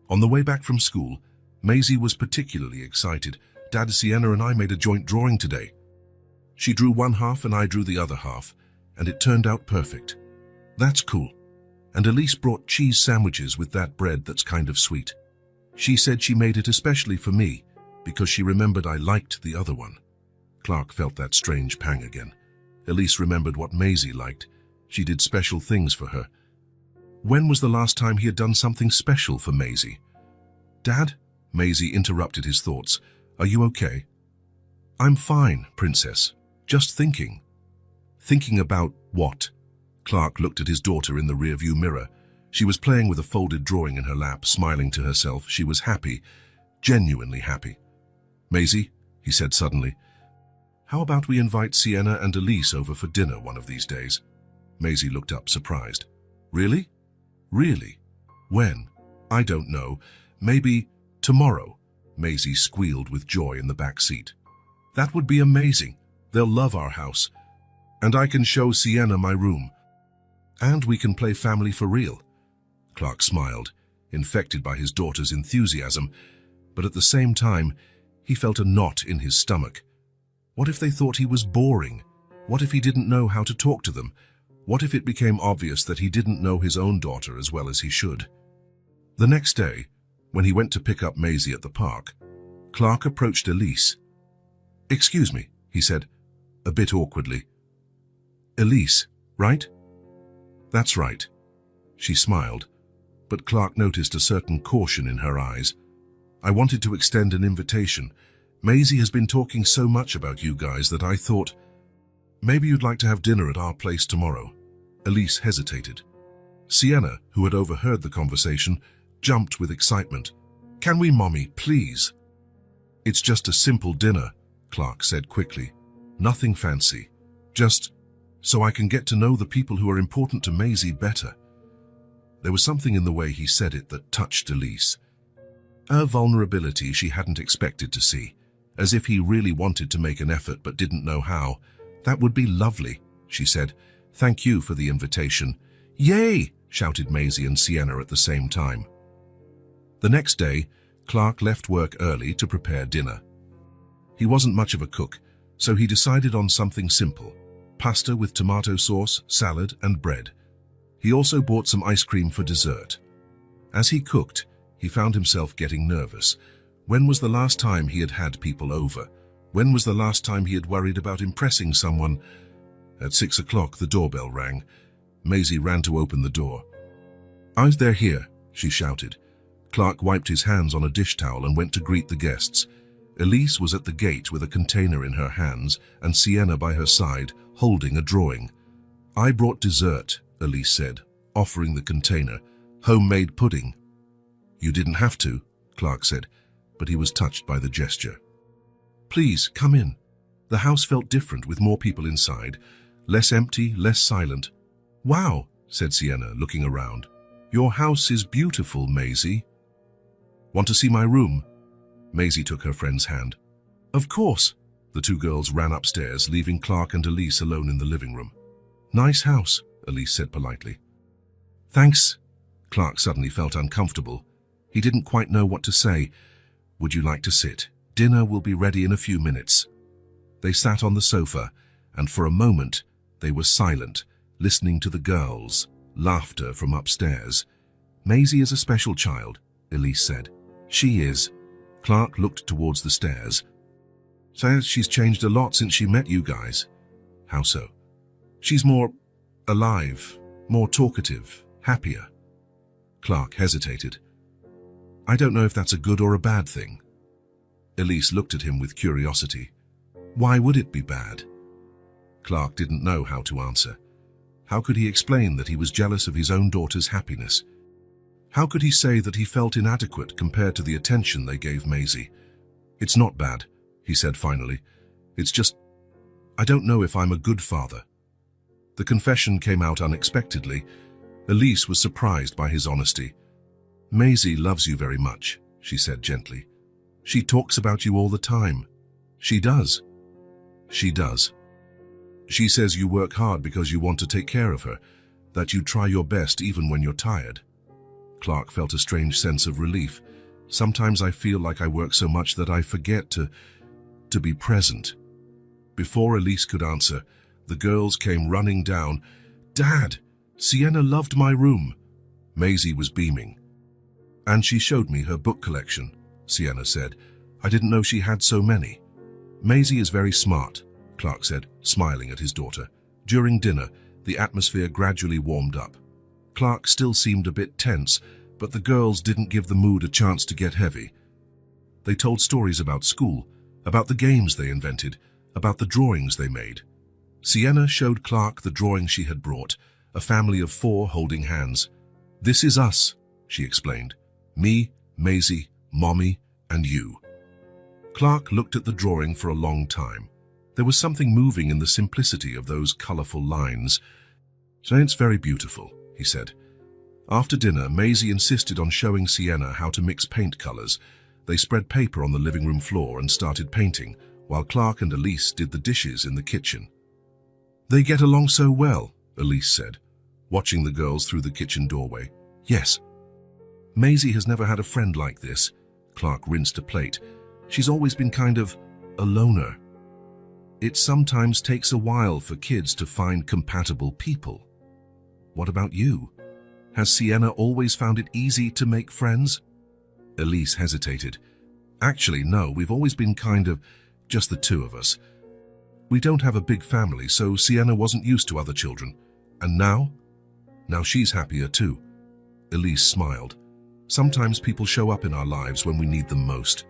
On the way back from school, Maisie was particularly excited. Dad, Sienna and I made a joint drawing today. She drew one half and I drew the other half, and it turned out perfect. That's cool. And Elise brought cheese sandwiches with that bread that's kind of sweet. She said she made it especially for me, because she remembered I liked the other one. Clark felt that strange pang again. Elise remembered what Maisie liked. She did special things for her. When was the last time he had done something special for Maisie? Dad? Maisie interrupted his thoughts. Are you okay? I'm fine, Princess. Just thinking. Thinking about what? Clark looked at his daughter in the rearview mirror. She was playing with a folded drawing in her lap, smiling to herself. She was happy, genuinely happy. Maisie, he said suddenly, how about we invite Sienna and Elise over for dinner one of these days? Maisie looked up, surprised. Really? Really? When? I don't know. Maybe tomorrow, Maisie squealed with joy in the back seat. That would be amazing. They'll love our house. And I can show Sienna my room. And we can play family for real. Clark smiled. infected by his daughter's enthusiasm, but at the same time, he felt a knot in his stomach. What if they thought he was boring? What if he didn't know how to talk to them? What if it became obvious that he didn't know his own daughter as well as he should? The next day, when he went to pick up Maisie at the park, Clark approached Elise. "Excuse me," he said, a bit awkwardly. "Elise, right?" "That's right." She smiled, but Clark noticed a certain caution in her eyes. "I wanted to extend an invitation. Maisie has been talking so much about you guys that I thought, maybe you'd like to have dinner at our place tomorrow." Elise hesitated. Sienna, who had overheard the conversation, jumped with excitement. "Can we, Mommy, please?" "It's just a simple dinner," Clark said quickly. "Nothing fancy. Just so I can get to know the people who are important to Maisie better." There was something in the way he said it that touched Elise. A vulnerability she hadn't expected to see, as if he really wanted to make an effort but didn't know how. "That would be lovely," she said. "Thank you for the invitation." "Yay!" shouted Maisie and Sienna at the same time. The next day, Clark left work early to prepare dinner. He wasn't much of a cook, so he decided on something simple: pasta with tomato sauce, salad, and bread. He also bought some ice cream for dessert. As he cooked, he found himself getting nervous. When was the last time he had had people over? When was the last time he had worried about impressing someone? At 6 o'clock, the doorbell rang. Maisie ran to open the door. They're here," she shouted. Clark wiped his hands on a dish towel and went to greet the guests. Elise was at the gate with a container in her hands and Sienna by her side, holding a drawing. "I brought dessert," Elise said, offering the container. "Homemade pudding." "You didn't have to," Clark said, but he was touched by the gesture. "Please, come in." The house felt different with more people inside, less empty, less silent. "Wow," said Sienna, looking around. "Your house is beautiful, Maisie." "Want to see my room?" Maisie took her friend's hand. "Of course." The two girls ran upstairs, leaving Clark and Elise alone in the living room. "Nice house," Elise said politely. "Thanks." Clark suddenly felt uncomfortable. He didn't quite know what to say. "Would you like to sit? Dinner will be ready in a few minutes." They sat on the sofa, and for a moment they were silent, listening to the girls' laughter from upstairs. "Maisie is a special child," Elise said. "She is." Clark looked towards the stairs. "Says she's changed a lot since she met you guys." "How so?" "She's more alive, more talkative, happier." Clark hesitated. "I don't know if that's a good or a bad thing." Elise looked at him with curiosity. "Why would it be bad?" Clark didn't know how to answer. How could he explain that he was jealous of his own daughter's happiness? How could he say that he felt inadequate compared to the attention they gave Maisie? "It's not bad," he said finally. "It's just, I don't know if I'm a good father." The confession came out unexpectedly. Elise was surprised by his honesty. "Maisie loves you very much," she said gently. "She talks about you all the time." "She does." "She does. She says you work hard because you want to take care of her, that you try your best even when you're tired." Clark felt a strange sense of relief. "Sometimes I feel like I work so much that I forget to be present." Before Elise could answer, the girls came running down. "Dad, Sienna loved my room." Maisie was beaming. "And she showed me her book collection," Sienna said. "I didn't know she had so many." "Maisie is very smart," Clark said, smiling at his daughter. During dinner, the atmosphere gradually warmed up. Clark still seemed a bit tense, but the girls didn't give the mood a chance to get heavy. They told stories about school, about the games they invented, about the drawings they made. Sienna showed Clark the drawing she had brought, a family of 4 holding hands. "This is us," she explained. "Me, Maisie, Mommy, and you." Clark looked at the drawing for a long time. There was something moving in the simplicity of those colorful lines. "So it's very beautiful," he said. After dinner, Maisie insisted on showing Sienna how to mix paint colors. They spread paper on the living room floor and started painting, while Clark and Elise did the dishes in the kitchen. "They get along so well," Elise said, watching the girls through the kitchen doorway. "Yes." Maisie has never had a friend like this. Clark rinsed a plate. She's always been kind of a loner. It sometimes takes a while for kids to find compatible people. What about you? Has Sienna always found it easy to make friends? Elise hesitated. Actually, no, we've always been kind of just the two of us. We don't have a big family, so Sienna wasn't used to other children. And now? Now she's happier too. Elise smiled. Sometimes people show up in our lives when we need them most.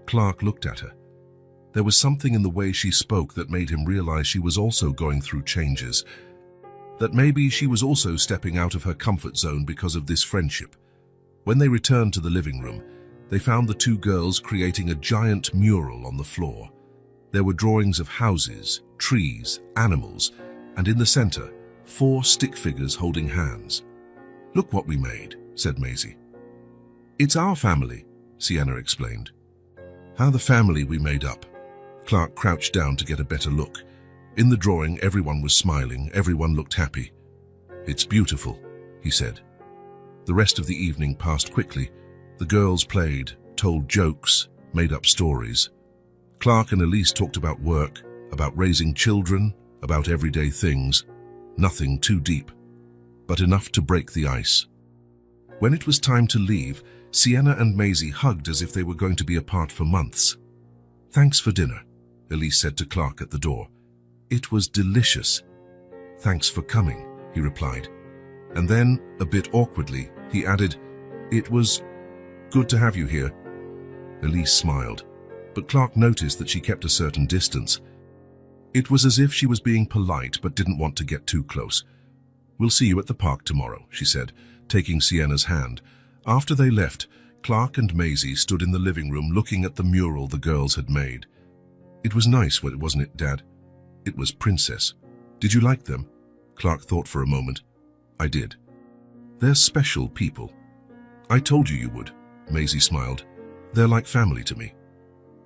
Clark looked at her. There was something in the way she spoke that made him realize she was also going through changes. That maybe she was also stepping out of her comfort zone because of this friendship. When they returned to the living room, they found the two girls creating a giant mural on the floor. There were drawings of houses, trees, animals, and in the center, 4 stick figures holding hands. "Look what we made," said Maisie. "It's our family," Sienna explained. "How the family we made up." Clark crouched down to get a better look. In the drawing, everyone was smiling, everyone looked happy. "It's beautiful," he said. The rest of the evening passed quickly. The girls played, told jokes, made up stories. Clark and Elise talked about work, about raising children, about everyday things. Nothing too deep, but enough to break the ice. When it was time to leave, Sienna and Maisie hugged as if they were going to be apart for months. "Thanks for dinner," Elise said to Clark at the door. "It was delicious." "Thanks for coming," he replied. And then, a bit awkwardly, he added, "It was good to have you here." Elise smiled, but Clark noticed that she kept a certain distance. It was as if she was being polite but didn't want to get too close. "We'll see you at the park tomorrow," she said, taking Sienna's hand. After they left, Clark and Maisie stood in the living room looking at the mural the girls had made. "It was nice, wasn't it, Dad?" "It was Princess. Did you like them?" Clark thought for a moment. "I did. They're special people." "I told you you would," Maisie smiled. "They're like family to me."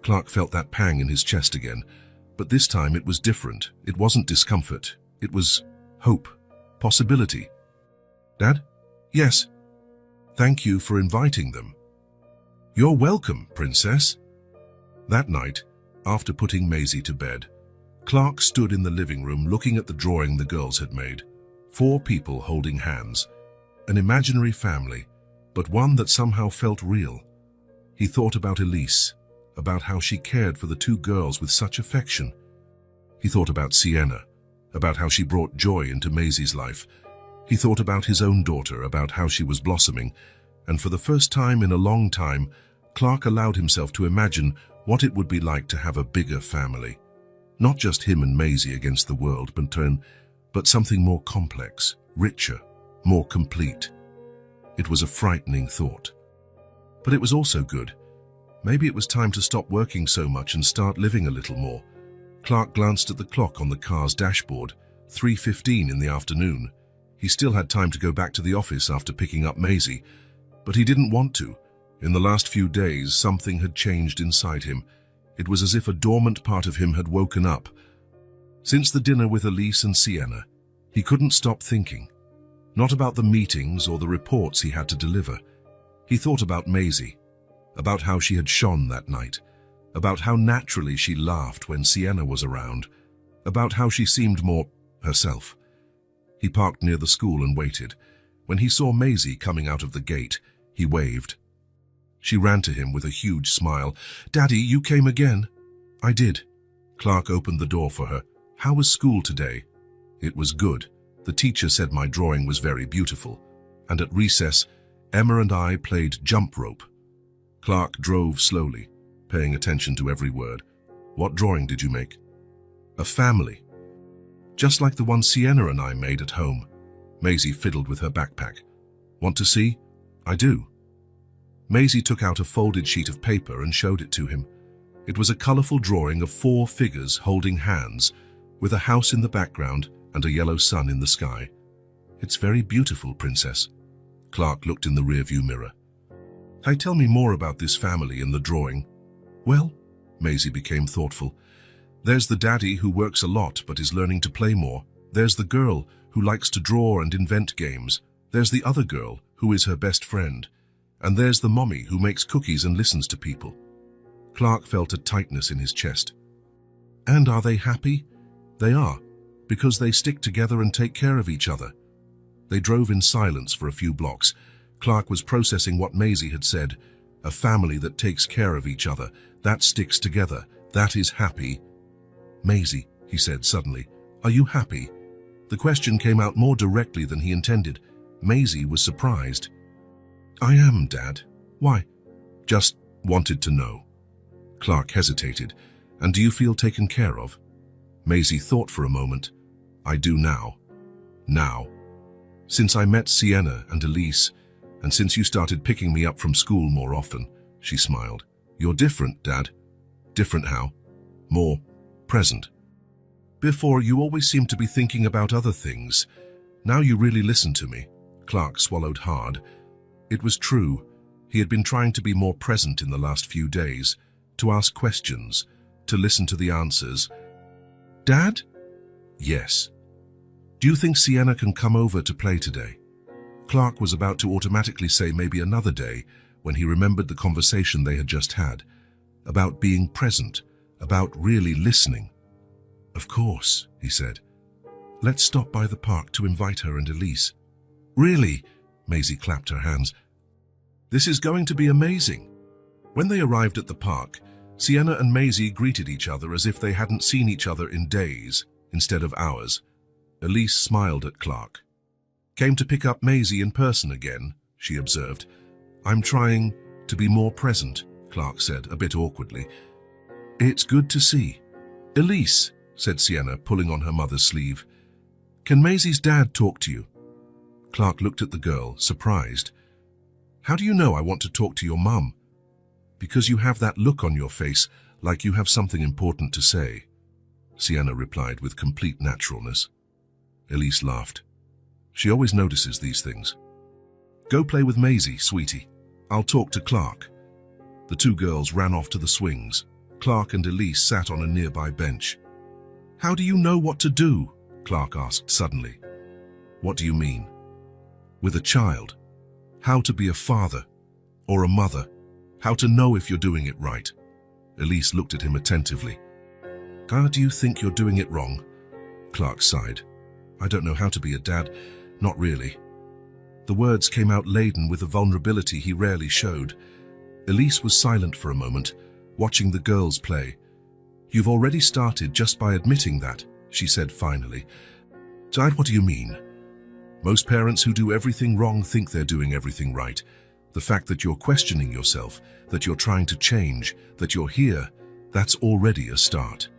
Clark felt that pang in his chest again, but this time it was different. It wasn't discomfort. It was hope, possibility. "Dad?" "Yes." "Thank you for inviting them." "You're welcome, Princess." That night, after putting Maisie to bed, Clark stood in the living room looking at the drawing the girls had made. 4 people holding hands. An imaginary family, but one that somehow felt real. He thought about Elise, about how she cared for the 2 girls with such affection. He thought about Sienna, about how she brought joy into Maisie's life. He thought about his own daughter, about how she was blossoming, and for the first time in a long time, Clark allowed himself to imagine what it would be like to have a bigger family. Not just him and Maisie against the world, but something more complex, richer, more complete. It was a frightening thought. But it was also good. Maybe it was time to stop working so much and start living a little more. Clark glanced at the clock on the car's dashboard, 3:15 in the afternoon. He still had time to go back to the office after picking up Maisie, but he didn't want to. In the last few days, something had changed inside him. It was as if a dormant part of him had woken up. Since the dinner with Elise and Sienna, he couldn't stop thinking. Not about the meetings or the reports he had to deliver. He thought about Maisie, about how she had shone that night, about how naturally she laughed when Sienna was around, about how she seemed more herself. He parked near the school and waited. When he saw Maisie coming out of the gate, he waved. She ran to him with a huge smile. "Daddy, you came again?" "I did." Clark opened the door for her. "How was school today?" "It was good. The teacher said my drawing was very beautiful. And at recess, Emma and I played jump rope." Clark drove slowly, paying attention to every word. "What drawing did you make?" "A family. Just like the one Sienna and I made at home." Maisie fiddled with her backpack. "Want to see?" "I do." Maisie took out a folded sheet of paper and showed it to him. It was a colorful drawing of 4 figures holding hands, with a house in the background and a yellow sun in the sky. "It's very beautiful, Princess." Clark looked in the rearview mirror. "Hey, tell me more about this family in the drawing." "Well," Maisie became thoughtful, "there's the daddy who works a lot but is learning to play more. There's the girl who likes to draw and invent games. There's the other girl who is her best friend. And there's the mommy who makes cookies and listens to people. Clark felt a tightness in his chest. And are they happy? They are, because they stick together and take care of each other. They drove in silence for a few blocks. Clark was processing what Maisie had said. A family that takes care of each other, that sticks together, that is happy. Maisie, he said suddenly, are you happy? The question came out more directly than he intended. Maisie was surprised. I am, Dad. Why? Just wanted to know. Clark hesitated. And do you feel taken care of? Maisie thought for a moment. I do now. Now. Since I met Sienna and Elise, and since you started picking me up from school more often, she smiled. You're different, Dad. Different how? More present. Before, you always seemed to be thinking about other things. Now you really listen to me. Clark swallowed hard. It was true. He had been trying to be more present in the last few days, to ask questions, to listen to the answers. Dad? Yes. Do you think Sienna can come over to play today? Clark was about to automatically say maybe another day when he remembered the conversation they had just had, about being present, about really listening. Of course, he said. Let's stop by the park to invite her and Elise. Really? Maisie clapped her hands. This is going to be amazing. When they arrived at the park, Sienna and Maisie greeted each other as if they hadn't seen each other in days instead of hours. Elise smiled at Clark. Came to pick up Maisie in person again, she observed. I'm trying to be more present, Clark said, a bit awkwardly. It's good to see. Elise, said Sienna, pulling on her mother's sleeve. Can Maisie's dad talk to you? Clark looked at the girl, surprised. How do you know I want to talk to your mum? Because you have that look on your face, like you have something important to say, Sienna replied with complete naturalness. Elise laughed. She always notices these things. Go play with Maisie, sweetie. I'll talk to Clark. The two girls ran off to the swings. Clark and Elise sat on a nearby bench. How do you know what to do? Clark asked suddenly. What do you mean? With a child. How to be a father or a mother. How to know if you're doing it right. Elise looked at him attentively. How do you think you're doing it wrong? Clark sighed. I don't know how to be a dad. Not really. The words came out laden with a vulnerability he rarely showed. Elise was silent for a moment, watching the girls play. You've already started just by admitting that, she said finally. Dad, what do you mean? Most parents who do everything wrong think they're doing everything right. The fact that you're questioning yourself, that you're trying to change, that you're here, that's already a start.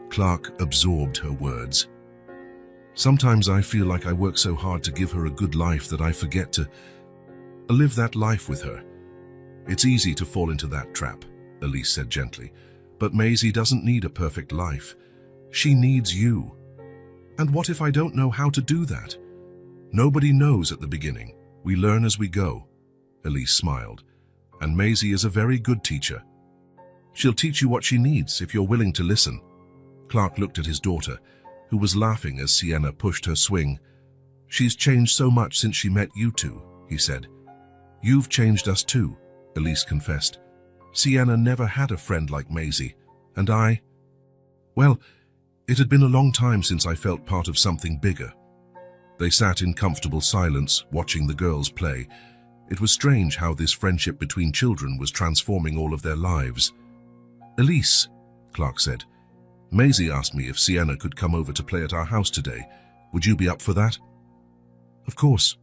Clark absorbed her words. Sometimes I feel like I work so hard to give her a good life that I forget to live that life with her. It's easy to fall into that trap, Elise said gently. But Maisie doesn't need a perfect life. She needs you. And what if I don't know how to do that? Nobody knows at the beginning. We learn as we go. Elise smiled. And Maisie is a very good teacher. She'll teach you what she needs if you're willing to listen. Clark looked at his daughter, who was laughing as Sienna pushed her swing. She's changed so much since she met you two, he said. You've changed us too, Elise confessed. Sienna never had a friend like Maisie, and well, it had been a long time since I felt part of something bigger. They sat in comfortable silence, watching the girls play. It was strange how this friendship between children was transforming all of their lives. Elise, Clark said, Maisie asked me if Sienna could come over to play at our house today. Would you be up for that? Of course.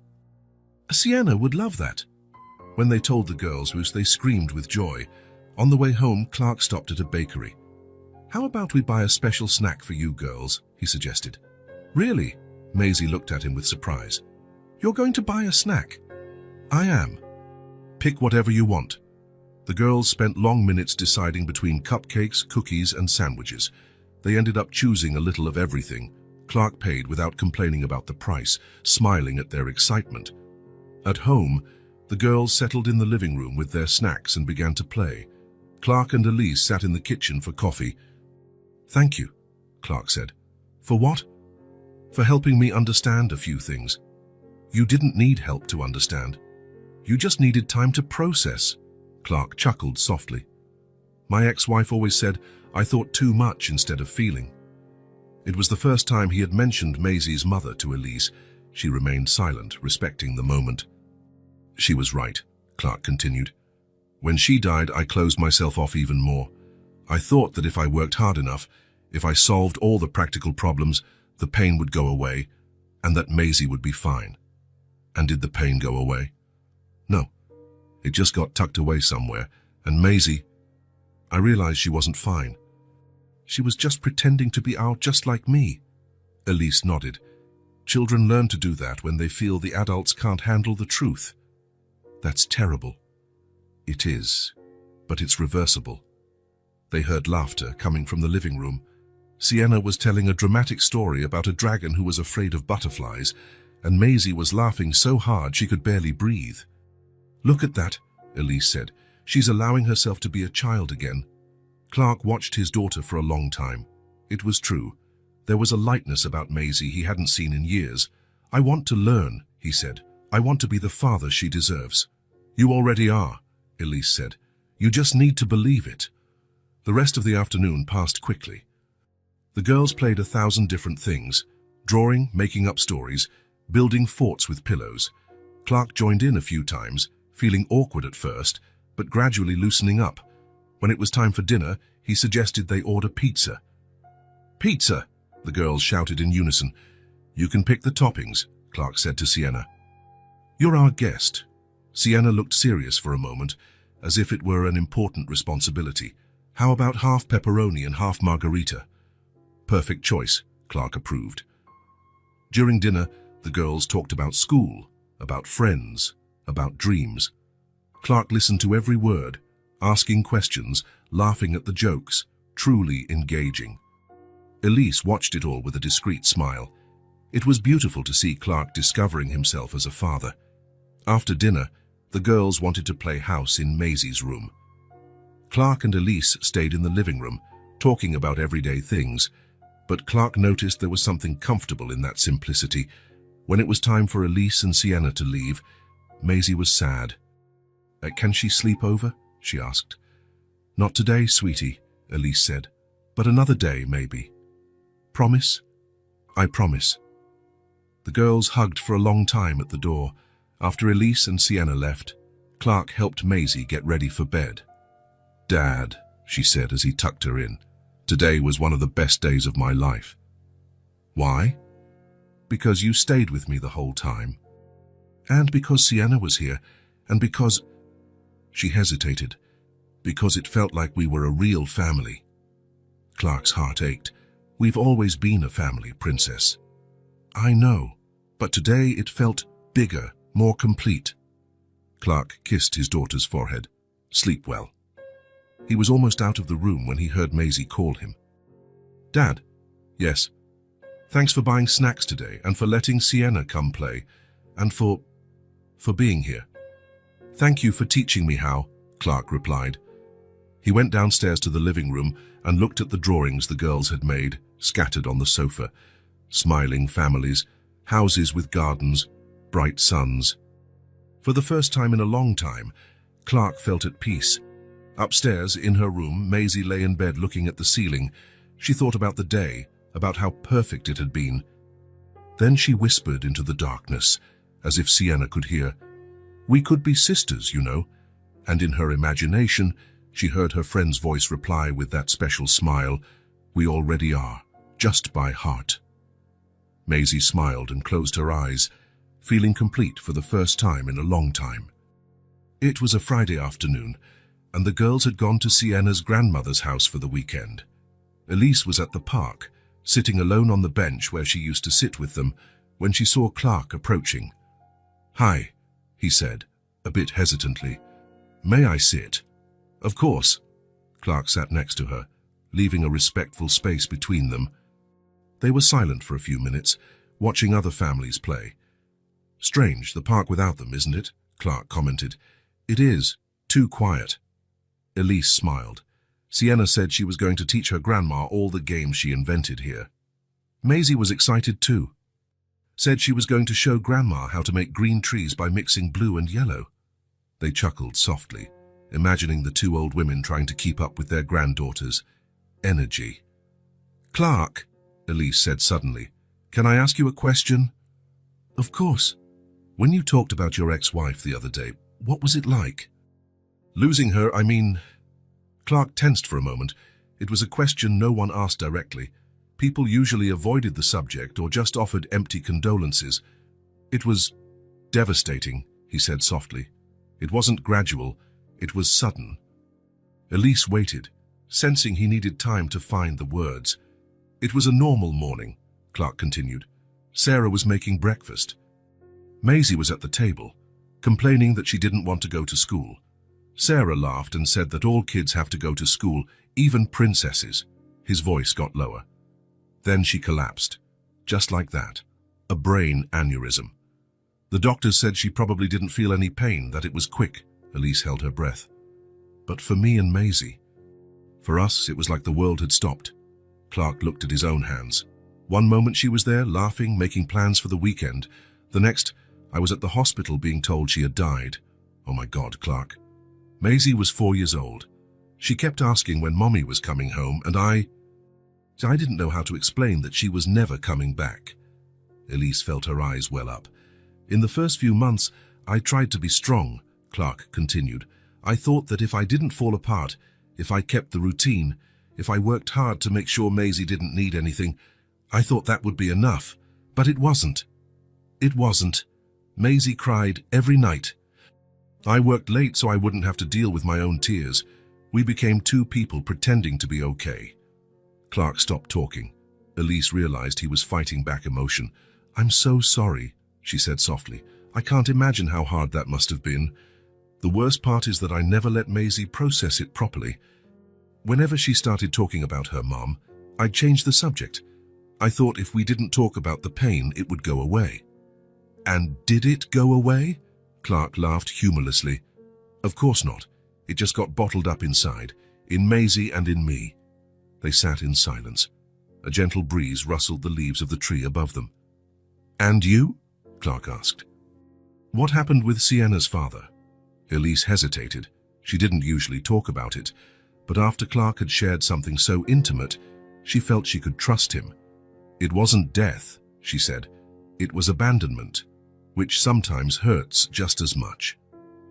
Sienna would love that. When they told the girls, they screamed with joy. On the way home, Clark stopped at a bakery. How about we buy a special snack for you girls, he suggested. Really? Maisie looked at him with surprise. You're going to buy a snack? I am. Pick whatever you want. The girls spent long minutes deciding between cupcakes, cookies, and sandwiches. They ended up choosing a little of everything. Clark paid without complaining about the price, smiling at their excitement. At home, the girls settled in the living room with their snacks and began to play. Clark and Elise sat in the kitchen for coffee. Thank you, Clark said. For what? For helping me understand a few things. You didn't need help to understand. You just needed time to process. Clark chuckled softly. My ex-wife always said I thought too much instead of feeling. It was the first time he had mentioned Maisie's mother to Elise. She remained silent, respecting the moment. She was right, Clark continued. When she died, I closed myself off even more. I thought that if I worked hard enough, if I solved all the practical problems, the pain would go away, and that Maisie would be fine. And did the pain go away? No. It just got tucked away somewhere, and Maisie, I realized she wasn't fine. She was just pretending to be out just like me. Elise nodded. Children learn to do that when they feel the adults can't handle the truth. That's terrible. It is, but it's reversible. They heard laughter coming from the living room. Sienna was telling a dramatic story about a dragon who was afraid of butterflies, and Maisie was laughing so hard she could barely breathe. Look at that, Elise said. She's allowing herself to be a child again. Clark watched his daughter for a long time. It was true. There was a lightness about Maisie he hadn't seen in years. I want to learn, he said. I want to be the father she deserves. You already are, Elise said. You just need to believe it. The rest of the afternoon passed quickly. The girls played 1,000 different things, drawing, making up stories, building forts with pillows. Clark joined in a few times, feeling awkward at first, but gradually loosening up. When it was time for dinner, he suggested they order pizza. Pizza, the girls shouted in unison. You can pick the toppings, Clark said to Sienna. You're our guest. Sienna looked serious for a moment, as if it were an important responsibility. How about half pepperoni and half margarita? Perfect choice, Clark approved. During dinner, the girls talked about school, about friends, about dreams. Clark listened to every word, asking questions, laughing at the jokes, truly engaging. Elise watched it all with a discreet smile. It was beautiful to see Clark discovering himself as a father. After dinner, the girls wanted to play house in Maisie's room. Clark and Elise stayed in the living room, talking about everyday things, but Clark noticed there was something comfortable in that simplicity. When it was time for Elise and Sienna to leave, Maisie was sad. Can she sleep over? She asked. Not today, sweetie, Elise said, but another day, maybe. Promise? I promise. The girls hugged for a long time at the door. After Elise and Sienna left, Clark helped Maisie get ready for bed. Dad, she said as he tucked her in, today was one of the best days of my life. Why? Because you stayed with me the whole time. And because Sienna was here, and because... She hesitated. Because it felt like we were a real family. Clark's heart ached. We've always been a family, Princess. I know, but today it felt bigger, more complete. Clark kissed his daughter's forehead. Sleep well. He was almost out of the room when he heard Maisie call him. Dad? Yes. Thanks for buying snacks today and for letting Sienna come play, and for being here. Thank you for teaching me how, Clark replied. He went downstairs to the living room and looked at the drawings the girls had made, scattered on the sofa. Smiling families, houses with gardens, bright suns. For the first time in a long time, Clark felt at peace. Upstairs, in her room, Maisie lay in bed looking at the ceiling. She thought about the day, about how perfect it had been. Then she whispered into the darkness, as if Sienna could hear. We could be sisters, you know. And in her imagination, she heard her friend's voice reply with that special smile. We already are, just by heart. Maisie smiled and closed her eyes, feeling complete for the first time in a long time. It was a Friday afternoon, and the girls had gone to Sienna's grandmother's house for the weekend. Elise was at the park, sitting alone on the bench where she used to sit with them, when she saw Clark approaching. Hi, he said, a bit hesitantly. May I sit? Of course. Clark sat next to her, leaving a respectful space between them. They were silent for a few minutes, watching other families play. Strange, the park without them, isn't it? Clark commented. It is. Too quiet. Elise smiled. Sienna said she was going to teach her grandma all the games she invented here. Maisie was excited too. Said she was going to show Grandma how to make green trees by mixing blue and yellow. They chuckled softly, imagining the two old women trying to keep up with their granddaughter's energy. "Clark," Elise said suddenly, "can I ask you a question?" "Of course." "When you talked about your ex-wife the other day, what was it like?" "Losing her, I mean..." Clark tensed for a moment. It was a question no one asked directly. People usually avoided the subject or just offered empty condolences. "It was devastating," he said softly. "It wasn't gradual, it was sudden." Elise waited, sensing he needed time to find the words. "It was a normal morning," Clark continued. "Sarah was making breakfast. Maisie was at the table, complaining that she didn't want to go to school. Sarah laughed and said that all kids have to go to school, even princesses." His voice got lower. Then she collapsed, just like that. A brain aneurysm. "The doctors said she probably didn't feel any pain, that it was quick." Elise held her breath. "But for me and Maisie, for us, it was like the world had stopped." Clark looked at his own hands. "One moment she was there, laughing, making plans for the weekend. The next, I was at the hospital being told she had died." "Oh my God, Clark." "Maisie was 4 years old. She kept asking when Mommy was coming home, and I didn't know how to explain that she was never coming back." Elise felt her eyes well up. "In the first few months, I tried to be strong," Clark continued. "I thought that if I didn't fall apart, if I kept the routine, if I worked hard to make sure Maisie didn't need anything, I thought that would be enough. But it wasn't. It wasn't. Maisie cried every night. I worked late so I wouldn't have to deal with my own tears. We became two people pretending to be okay." Clark stopped talking. Elise realized he was fighting back emotion. "I'm so sorry," she said softly. "I can't imagine how hard that must have been. The worst part is that I never let Maisie process it properly. Whenever she started talking about her mom, I'd change the subject. I thought if we didn't talk about the pain, it would go away." "And did it go away?" Clark laughed humorlessly. "Of course not. It just got bottled up inside, in Maisie and in me." They sat in silence. A gentle breeze rustled the leaves of the tree above them. "And you?" Clark asked. "What happened with Sienna's father?" Elise hesitated. She didn't usually talk about it, but after Clark had shared something so intimate, she felt she could trust him. "It wasn't death," she said. "It was abandonment, which sometimes hurts just as much."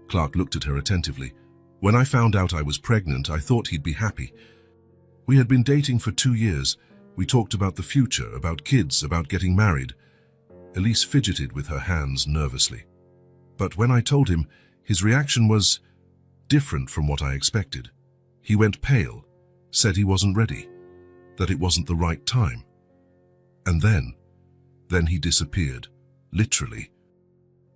Clark looked at her attentively. "When I found out I was pregnant, I thought he'd be happy. We had been dating for 2 years. We talked about the future, about kids, about getting married." Elise fidgeted with her hands nervously. "But when I told him, his reaction was different from what I expected. He went pale, said he wasn't ready, that it wasn't the right time. And then he disappeared, literally.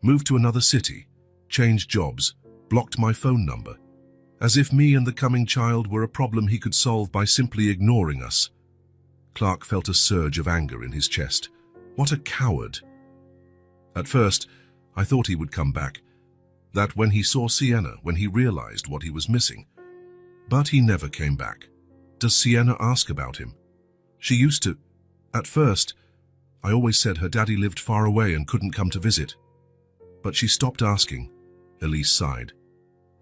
Moved to another city, changed jobs, blocked my phone number, as if me and the coming child were a problem he could solve by simply ignoring us." Clark felt a surge of anger in his chest. What a coward. "At first, I thought he would come back, that when he saw Sienna, when he realized what he was missing. But he never came back." "Does Sienna ask about him?" "She used to. At first, I always said her daddy lived far away and couldn't come to visit. But she stopped asking." Elise sighed.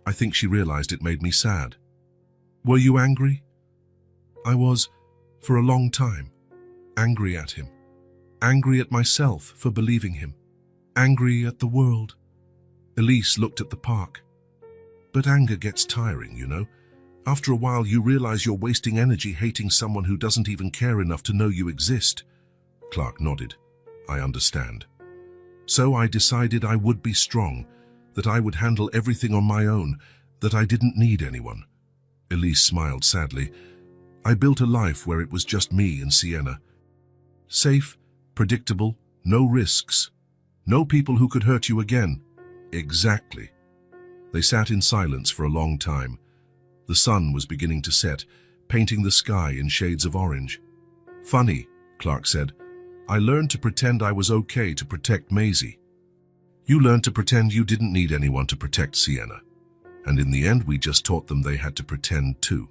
"I think she realized it made me sad." "Were you angry?" "I was, for a long time. Angry at him. Angry at myself for believing him. Angry at the world." Elise looked at the park. "But anger gets tiring, you know. After a while you realize you're wasting energy hating someone who doesn't even care enough to know you exist." Clark nodded. "I understand. So I decided I would be strong, that I would handle everything on my own, that I didn't need anyone." Elise smiled sadly. "I built a life where it was just me and Sienna. Safe, predictable, no risks. No people who could hurt you again." "Exactly." They sat in silence for a long time. The sun was beginning to set, painting the sky in shades of orange. "Funny," Clark said. "I learned to pretend I was okay to protect Maisie. You learned to pretend you didn't need anyone to protect Sienna. And in the end, we just taught them they had to pretend too.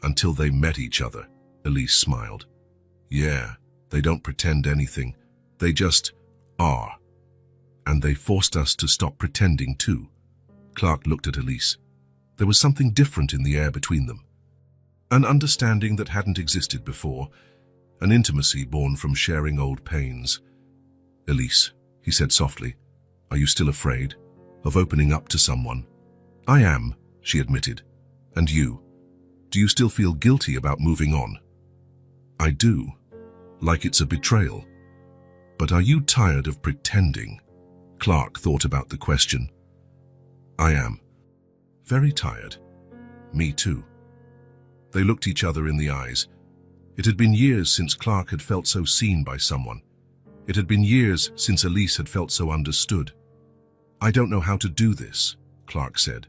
Until they met each other." Elise smiled. "Yeah, they don't pretend anything. They just are. And they forced us to stop pretending too." Clark looked at Elise. There was something different in the air between them. An understanding that hadn't existed before, an intimacy born from sharing old pains. "Elise," he said softly, "are you still afraid of opening up to someone?" "I am," she admitted. "And you? Do you still feel guilty about moving on?" "I do, like it's a betrayal. But are you tired of pretending?" Clark thought about the question. "I am. Very tired." "Me too." They looked each other in the eyes. It had been years since Clark had felt so seen by someone. It had been years since Elise had felt so understood. "I don't know how to do this," Clark said.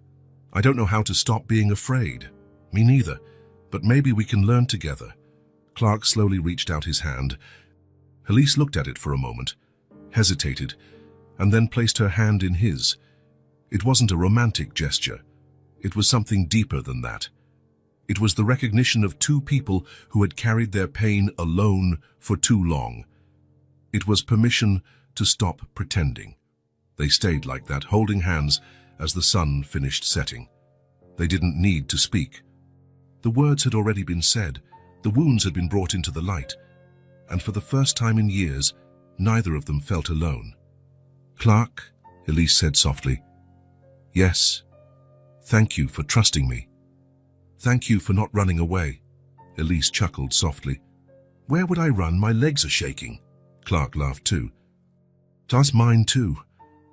"I don't know how to stop being afraid." "Me neither, but maybe we can learn together." Clark slowly reached out his hand. Elise looked at it for a moment, hesitated, and then placed her hand in his. It wasn't a romantic gesture. It was something deeper than that. It was the recognition of two people who had carried their pain alone for too long. It was permission to stop pretending. They stayed like that, holding hands as the sun finished setting. They didn't need to speak. The words had already been said, the wounds had been brought into the light, and for the first time in years, neither of them felt alone. "Clark," Elise said softly. "Yes. Thank you for trusting me. Thank you for not running away." Elise chuckled softly. "Where would I run? My legs are shaking." Clark laughed too. "That's mine too."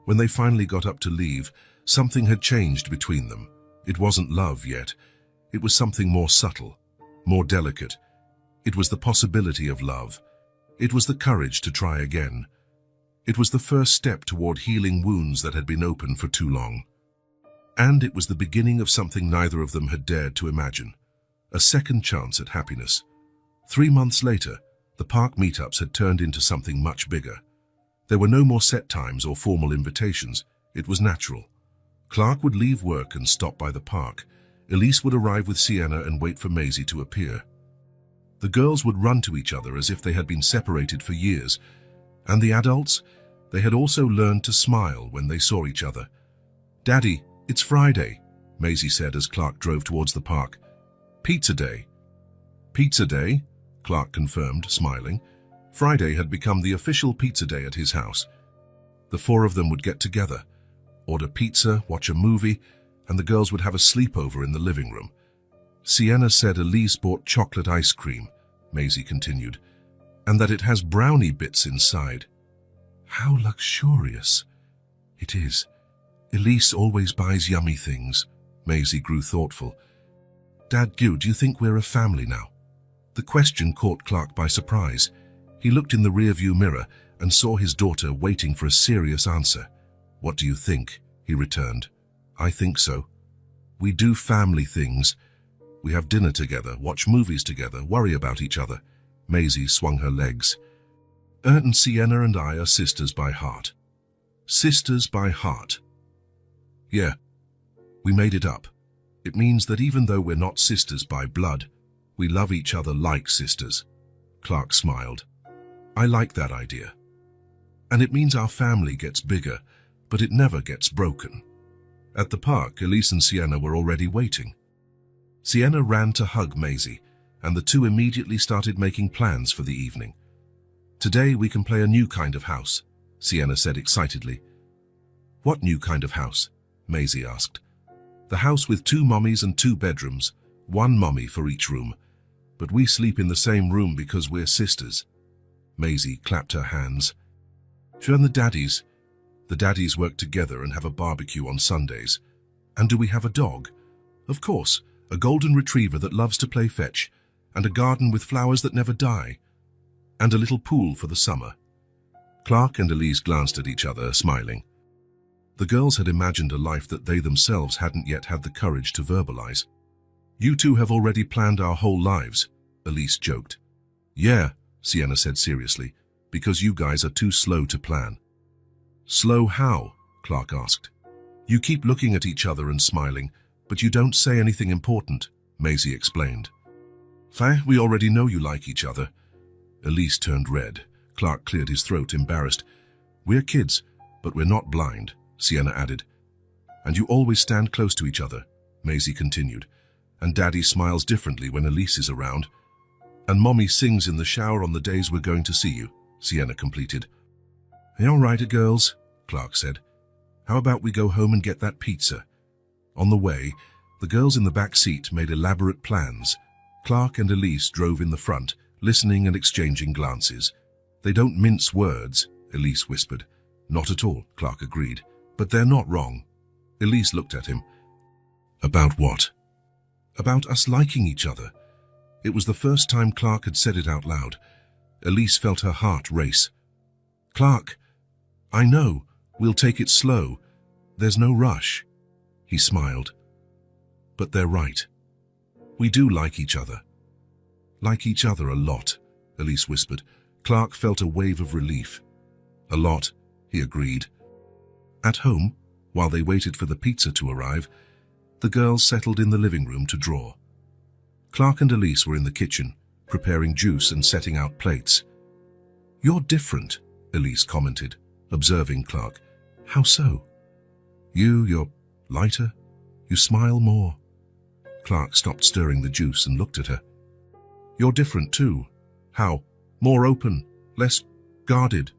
When they finally got up to leave, something had changed between them. It wasn't love yet. It was something more subtle, more delicate. It was the possibility of love. It was the courage to try again. It was the first step toward healing wounds that had been open for too long. And it was the beginning of something neither of them had dared to imagine. A second chance at happiness. 3 months later, the park meetups had turned into something much bigger. There were no more set times or formal invitations. It was natural. Clark would leave work and stop by the park. Elise would arrive with Sienna and wait for Maisie to appear. The girls would run to each other as if they had been separated for years. And the adults, they had also learned to smile when they saw each other. "Daddy, it's Friday," Maisie said as Clark drove towards the park. "Pizza day." "Pizza day?" Clark confirmed, smiling. Friday had become the official pizza day at his house. The four of them would get together, order pizza, watch a movie, and the girls would have a sleepover in the living room. "Sienna said Elise bought chocolate ice cream," Maisie continued, "and that it has brownie bits inside." "How luxurious." "It is. Elise always buys yummy things." Maisie grew thoughtful. "Dad, do you think we're a family now?" The question caught Clark by surprise. He looked in the rearview mirror and saw his daughter waiting for a serious answer. "What do you think?" he returned. "I think so. We do family things. We have dinner together, watch movies together, worry about each other." Maisie swung her legs. "And Sienna and I are sisters by heart." "Sisters by heart." "Yeah, we made it up. It means that even though we're not sisters by blood, we love each other like sisters." Clark smiled. "I like that idea. And it means our family gets bigger, but it never gets broken." At the park, Elise and Sienna were already waiting. Sienna ran to hug Maisie, and the two immediately started making plans for the evening. "Today we can play a new kind of house," Sienna said excitedly. "What new kind of house?" Maisie asked. "The house with 2 mummies and 2 bedrooms, 1 mummy for each room. But we sleep in the same room because we're sisters." Maisie clapped her hands. "And the daddies?" "The daddies work together and have a barbecue on Sundays." "And do we have a dog?" "Of course, a golden retriever that loves to play fetch, and a garden with flowers that never die, and a little pool for the summer." Clark and Elise glanced at each other, smiling. The girls had imagined a life that they themselves hadn't yet had the courage to verbalize. "You two have already planned our whole lives," Elise joked. "Yeah," Sienna said seriously, "because you guys are too slow to plan." "Slow how?" Clark asked. "You keep looking at each other and smiling, but you don't say anything important," Maisie explained. "We already know you like each other." Elise turned red. Clark cleared his throat, embarrassed. "We're kids, but we're not blind," Sienna added. And you always stand close to each other, Maisie continued. And Daddy smiles differently when Elise is around. And Mommy sings in the shower on the days we're going to see you, Sienna completed. All right, girls, Clark said. How about we go home and get that pizza? On the way, the girls in the back seat made elaborate plans. Clark and Elise drove in the front, listening and exchanging glances. They don't mince words, Elise whispered. Not at all, Clark agreed. But they're not wrong. Elise looked at him. About what? About us liking each other. It was the first time Clark had said it out loud. Elise felt her heart race. Clark, I know, we'll take it slow. There's no rush. He smiled. But they're right. We do like each other. Like each other a lot, Elise whispered. Clark felt a wave of relief. A lot, he agreed. At home, while they waited for the pizza to arrive, the girls settled in the living room to draw. Clark and Elise were in the kitchen, preparing juice and setting out plates. You're different, Elise commented, observing Clark. How so? You're lighter. You smile more. Clark stopped stirring the juice and looked at her. You're different too. How? More open, less guarded.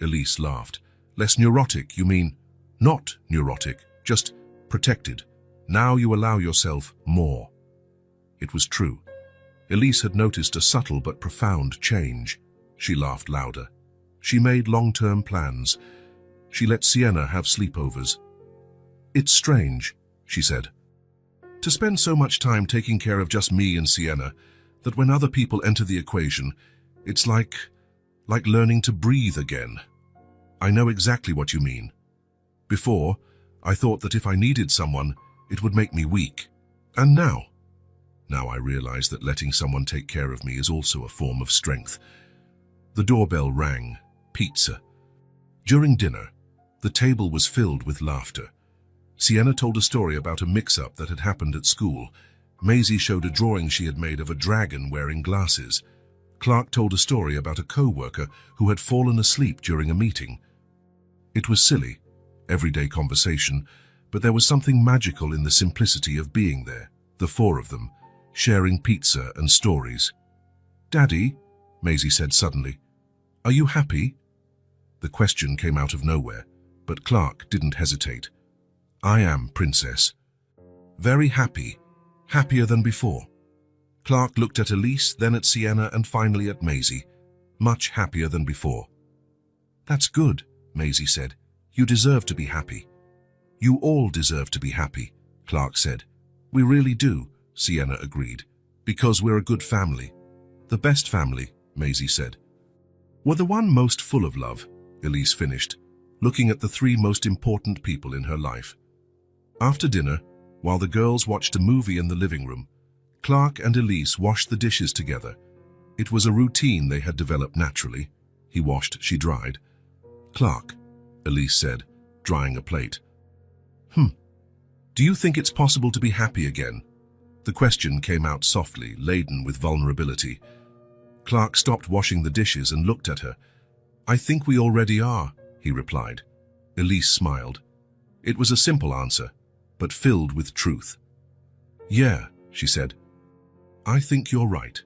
Elise laughed. Less neurotic, you mean? Not neurotic, just protected. Now you allow yourself more. It was true. Elise had noticed a subtle but profound change. She laughed louder. She made long-term plans. She let Sienna have sleepovers. It's strange, she said, to spend so much time taking care of just me and Sienna, that when other people enter the equation, it's like learning to breathe again. I know exactly what you mean. Before, I thought that if I needed someone, it would make me weak. And now I realize that letting someone take care of me is also a form of strength. The doorbell rang. Pizza. During dinner, the table was filled with laughter. Sienna told a story about a mix-up that had happened at school. Maisie showed a drawing she had made of a dragon wearing glasses. Clark told a story about a co-worker who had fallen asleep during a meeting. It was silly, everyday conversation, but there was something magical in the simplicity of being there, the four of them, sharing pizza and stories. Daddy, Maisie said suddenly, are you happy? The question came out of nowhere, but Clark didn't hesitate. I am, Princess. Very happy, happier than before. Clark looked at Elise, then at Sienna, and finally at Maisie. Much happier than before. That's good, Maisie said. You deserve to be happy. You all deserve to be happy, Clark said. We really do, Sienna agreed. Because we're a good family. The best family, Maisie said. We're the one most full of love, Elise finished, looking at the three most important people in her life. After dinner, while the girls watched a movie in the living room, Clark and Elise washed the dishes together. It was a routine they had developed naturally. He washed, she dried. Clark, Elise said, drying a plate. Do you think it's possible to be happy again? The question came out softly, laden with vulnerability. Clark stopped washing the dishes and looked at her. I think we already are, he replied. Elise smiled. It was a simple answer, but filled with truth. Yeah, she said. I think you're right.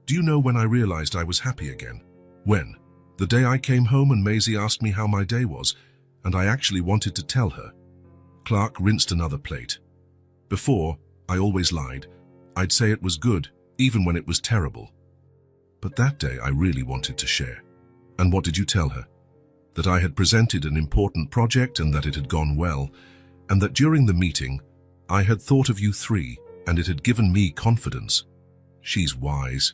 Do you know when I realized I was happy again? When? The day I came home and Maisie asked me how my day was, and I actually wanted to tell her. Clark rinsed another plate. Before, I always lied. I'd say it was good, even when it was terrible. But that day I really wanted to share. And what did you tell her? That I had presented an important project and that it had gone well, and that during the meeting, I had thought of you three, and it had given me confidence. She's wise.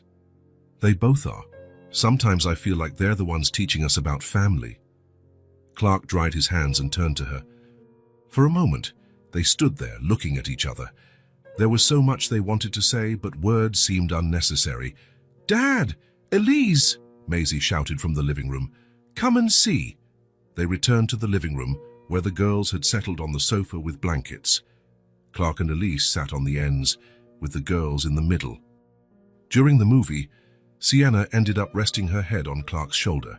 They both are. Sometimes I feel like they're the ones teaching us about family. Clark dried his hands and turned to her. For a moment, they stood there looking at each other. There was so much they wanted to say, but words seemed unnecessary. Dad! Elise! Maisie shouted from the living room. Come and see. They returned to the living room, where the girls had settled on the sofa with blankets. Clark and Elise sat on the ends, with the girls in the middle. During the movie, Sienna ended up resting her head on Clark's shoulder.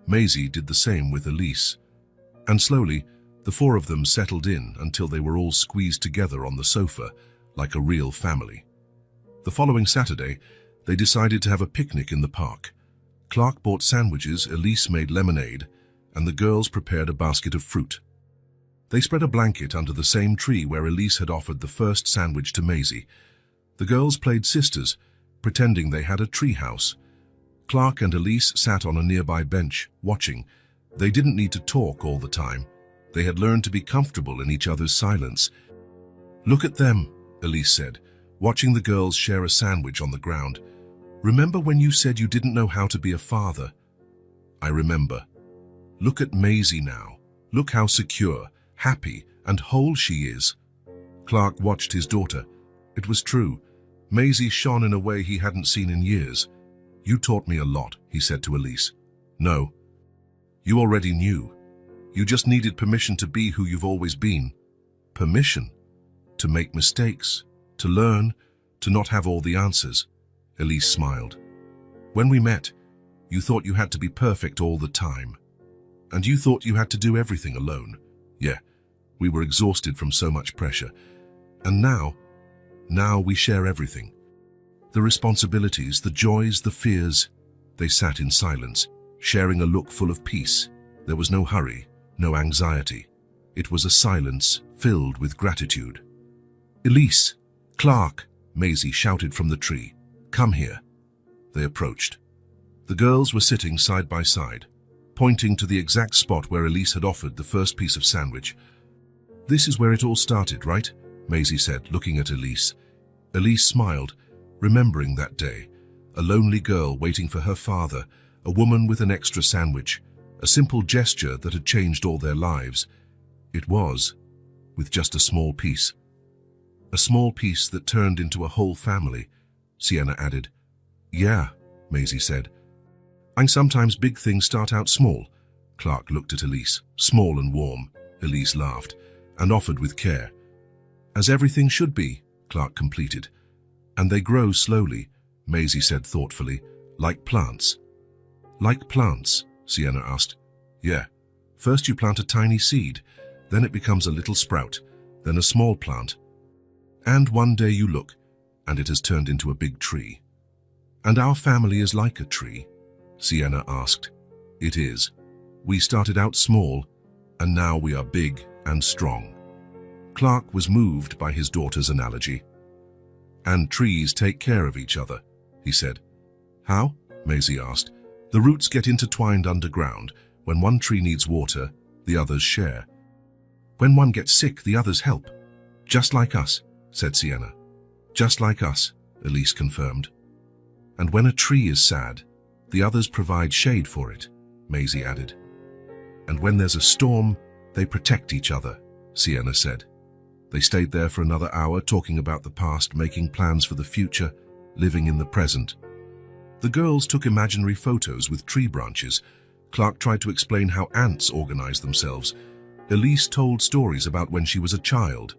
Maisie did the same with Elise. And slowly, The four of them settled in until they were all squeezed together on the sofa, like a real family. The following Saturday, they decided to have a picnic in the park. Clark bought sandwiches, Elise made lemonade, and the girls prepared a basket of fruit. They spread a blanket under the same tree where Elise had offered the first sandwich to Maisie. The girls played sisters, pretending they had a tree house. Clark and Elise sat on a nearby bench, watching. They didn't need to talk all the time. They had learned to be comfortable in each other's silence. "Look at them," Elise said, watching the girls share a sandwich on the ground. "Remember when you said you didn't know how to be a father?" "I remember. Look at Maisie now. Look how secure, happy, and whole she is." Clark watched his daughter. It was true. Maisie shone in a way he hadn't seen in years. "You taught me a lot," he said to Elise. "No. You already knew. You just needed permission to be who you've always been. Permission. To make mistakes. To learn. To not have all the answers." Elise smiled. "When we met, you thought you had to be perfect all the time. And you thought you had to do everything alone. Yeah, we were exhausted from so much pressure. And now we share everything. The responsibilities, the joys, the fears." They sat in silence, sharing a look full of peace. There was no hurry, no anxiety. It was a silence filled with gratitude. "Elise! Clark!" Maisie shouted from the tree. "Come here." They approached. The girls were sitting side by side, pointing to the exact spot where Elise had offered the first piece of sandwich. "This is where it all started, right?" Maisie said, looking at Elise. Elise smiled, remembering that day. A lonely girl waiting for her father, a woman with an extra sandwich, a simple gesture that had changed all their lives. It was, with just a small piece. A small piece that turned into a whole family, Sienna added. "Yeah," Maisie said. "And sometimes big things start out small." Clark looked at Elise. "Small and warm," Elise laughed, "and offered with care." "As everything should be," Clark completed. "And they grow slowly," Maisie said thoughtfully, "like plants." "Like plants?" Sienna asked. "Yeah. First you plant a tiny seed, then it becomes a little sprout, then a small plant. And one day you look, and it has turned into a big tree." "And our family is like a tree?" Sienna asked. "It is. We started out small, and now we are big and strong." Clark was moved by his daughter's analogy. "And trees take care of each other," he said. "How?" Maisie asked. "The roots get intertwined underground. When one tree needs water, the others share. When one gets sick, the others help. Just like us," said Sienna. "Just like us," Elise confirmed. "And when a tree is sad, the others provide shade for it," Maisie added. "And when there's a storm, they protect each other," Sienna said. They stayed there for another hour, talking about the past, making plans for the future, living in the present. The girls took imaginary photos with tree branches. Clark tried to explain how ants organize themselves. Elise told stories about when she was a child.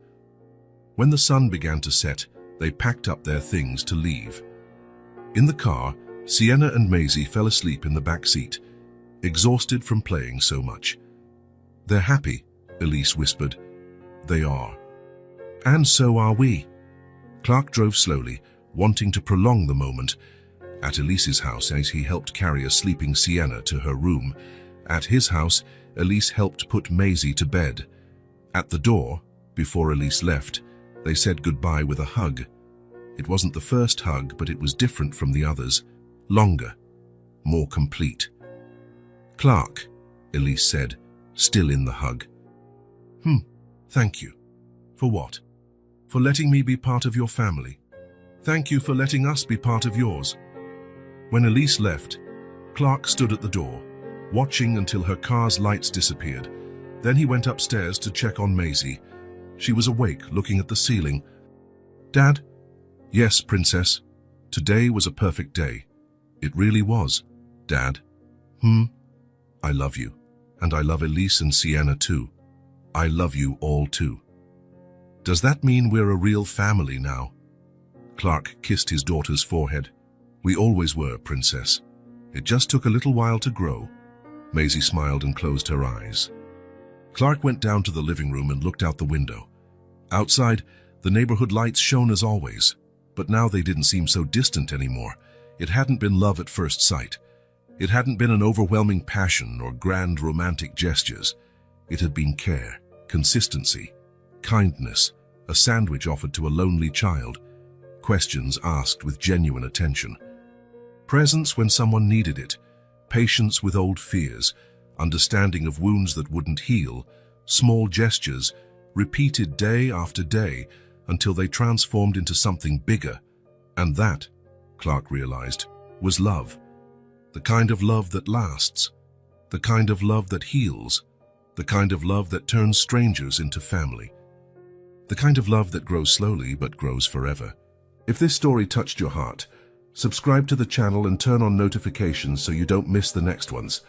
When the sun began to set, they packed up their things to leave. In the car, Sienna and Maisie fell asleep in the back seat, exhausted from playing so much. "They're happy," Elise whispered. "They are. And so are we." Clark drove slowly, wanting to prolong the moment. At Elise's house, as he helped carry a sleeping Sienna to her room. At his house, Elise helped put Maisie to bed. At the door, before Elise left, they said goodbye with a hug. It wasn't the first hug, but it was different from the others. Longer, more complete. "Clark," Elise said, still in the hug. Thank you." "For what?" "For letting me be part of your family. Thank you for letting us be part of yours." When Elise left, Clark stood at the door, watching until her car's lights disappeared. Then he went upstairs to check on Maisie. She was awake, looking at the ceiling. "Dad?" "Yes, Princess. Today was a perfect day. It really was, Dad." "I love you. And I love Elise and Sienna too. I love you all too." "Does that mean we're a real family now?" Clark kissed his daughter's forehead. "We always were, Princess. It just took a little while to grow." Maisie smiled and closed her eyes. Clark went down to the living room and looked out the window. Outside, the neighborhood lights shone as always, but now they didn't seem so distant anymore. It hadn't been love at first sight. It hadn't been an overwhelming passion or grand romantic gestures. It had been care, consistency, kindness, a sandwich offered to a lonely child, questions asked with genuine attention. Presence when someone needed it, patience with old fears, understanding of wounds that wouldn't heal, small gestures, repeated day after day until they transformed into something bigger. And that, Clark realized, was love. The kind of love that lasts, the kind of love that heals, the kind of love that turns strangers into family, the kind of love that grows slowly but grows forever. If this story touched your heart, subscribe to the channel and turn on notifications so you don't miss the next ones.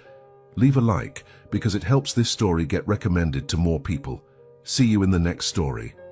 Leave a like because it helps this story get recommended to more people. See you in the next story.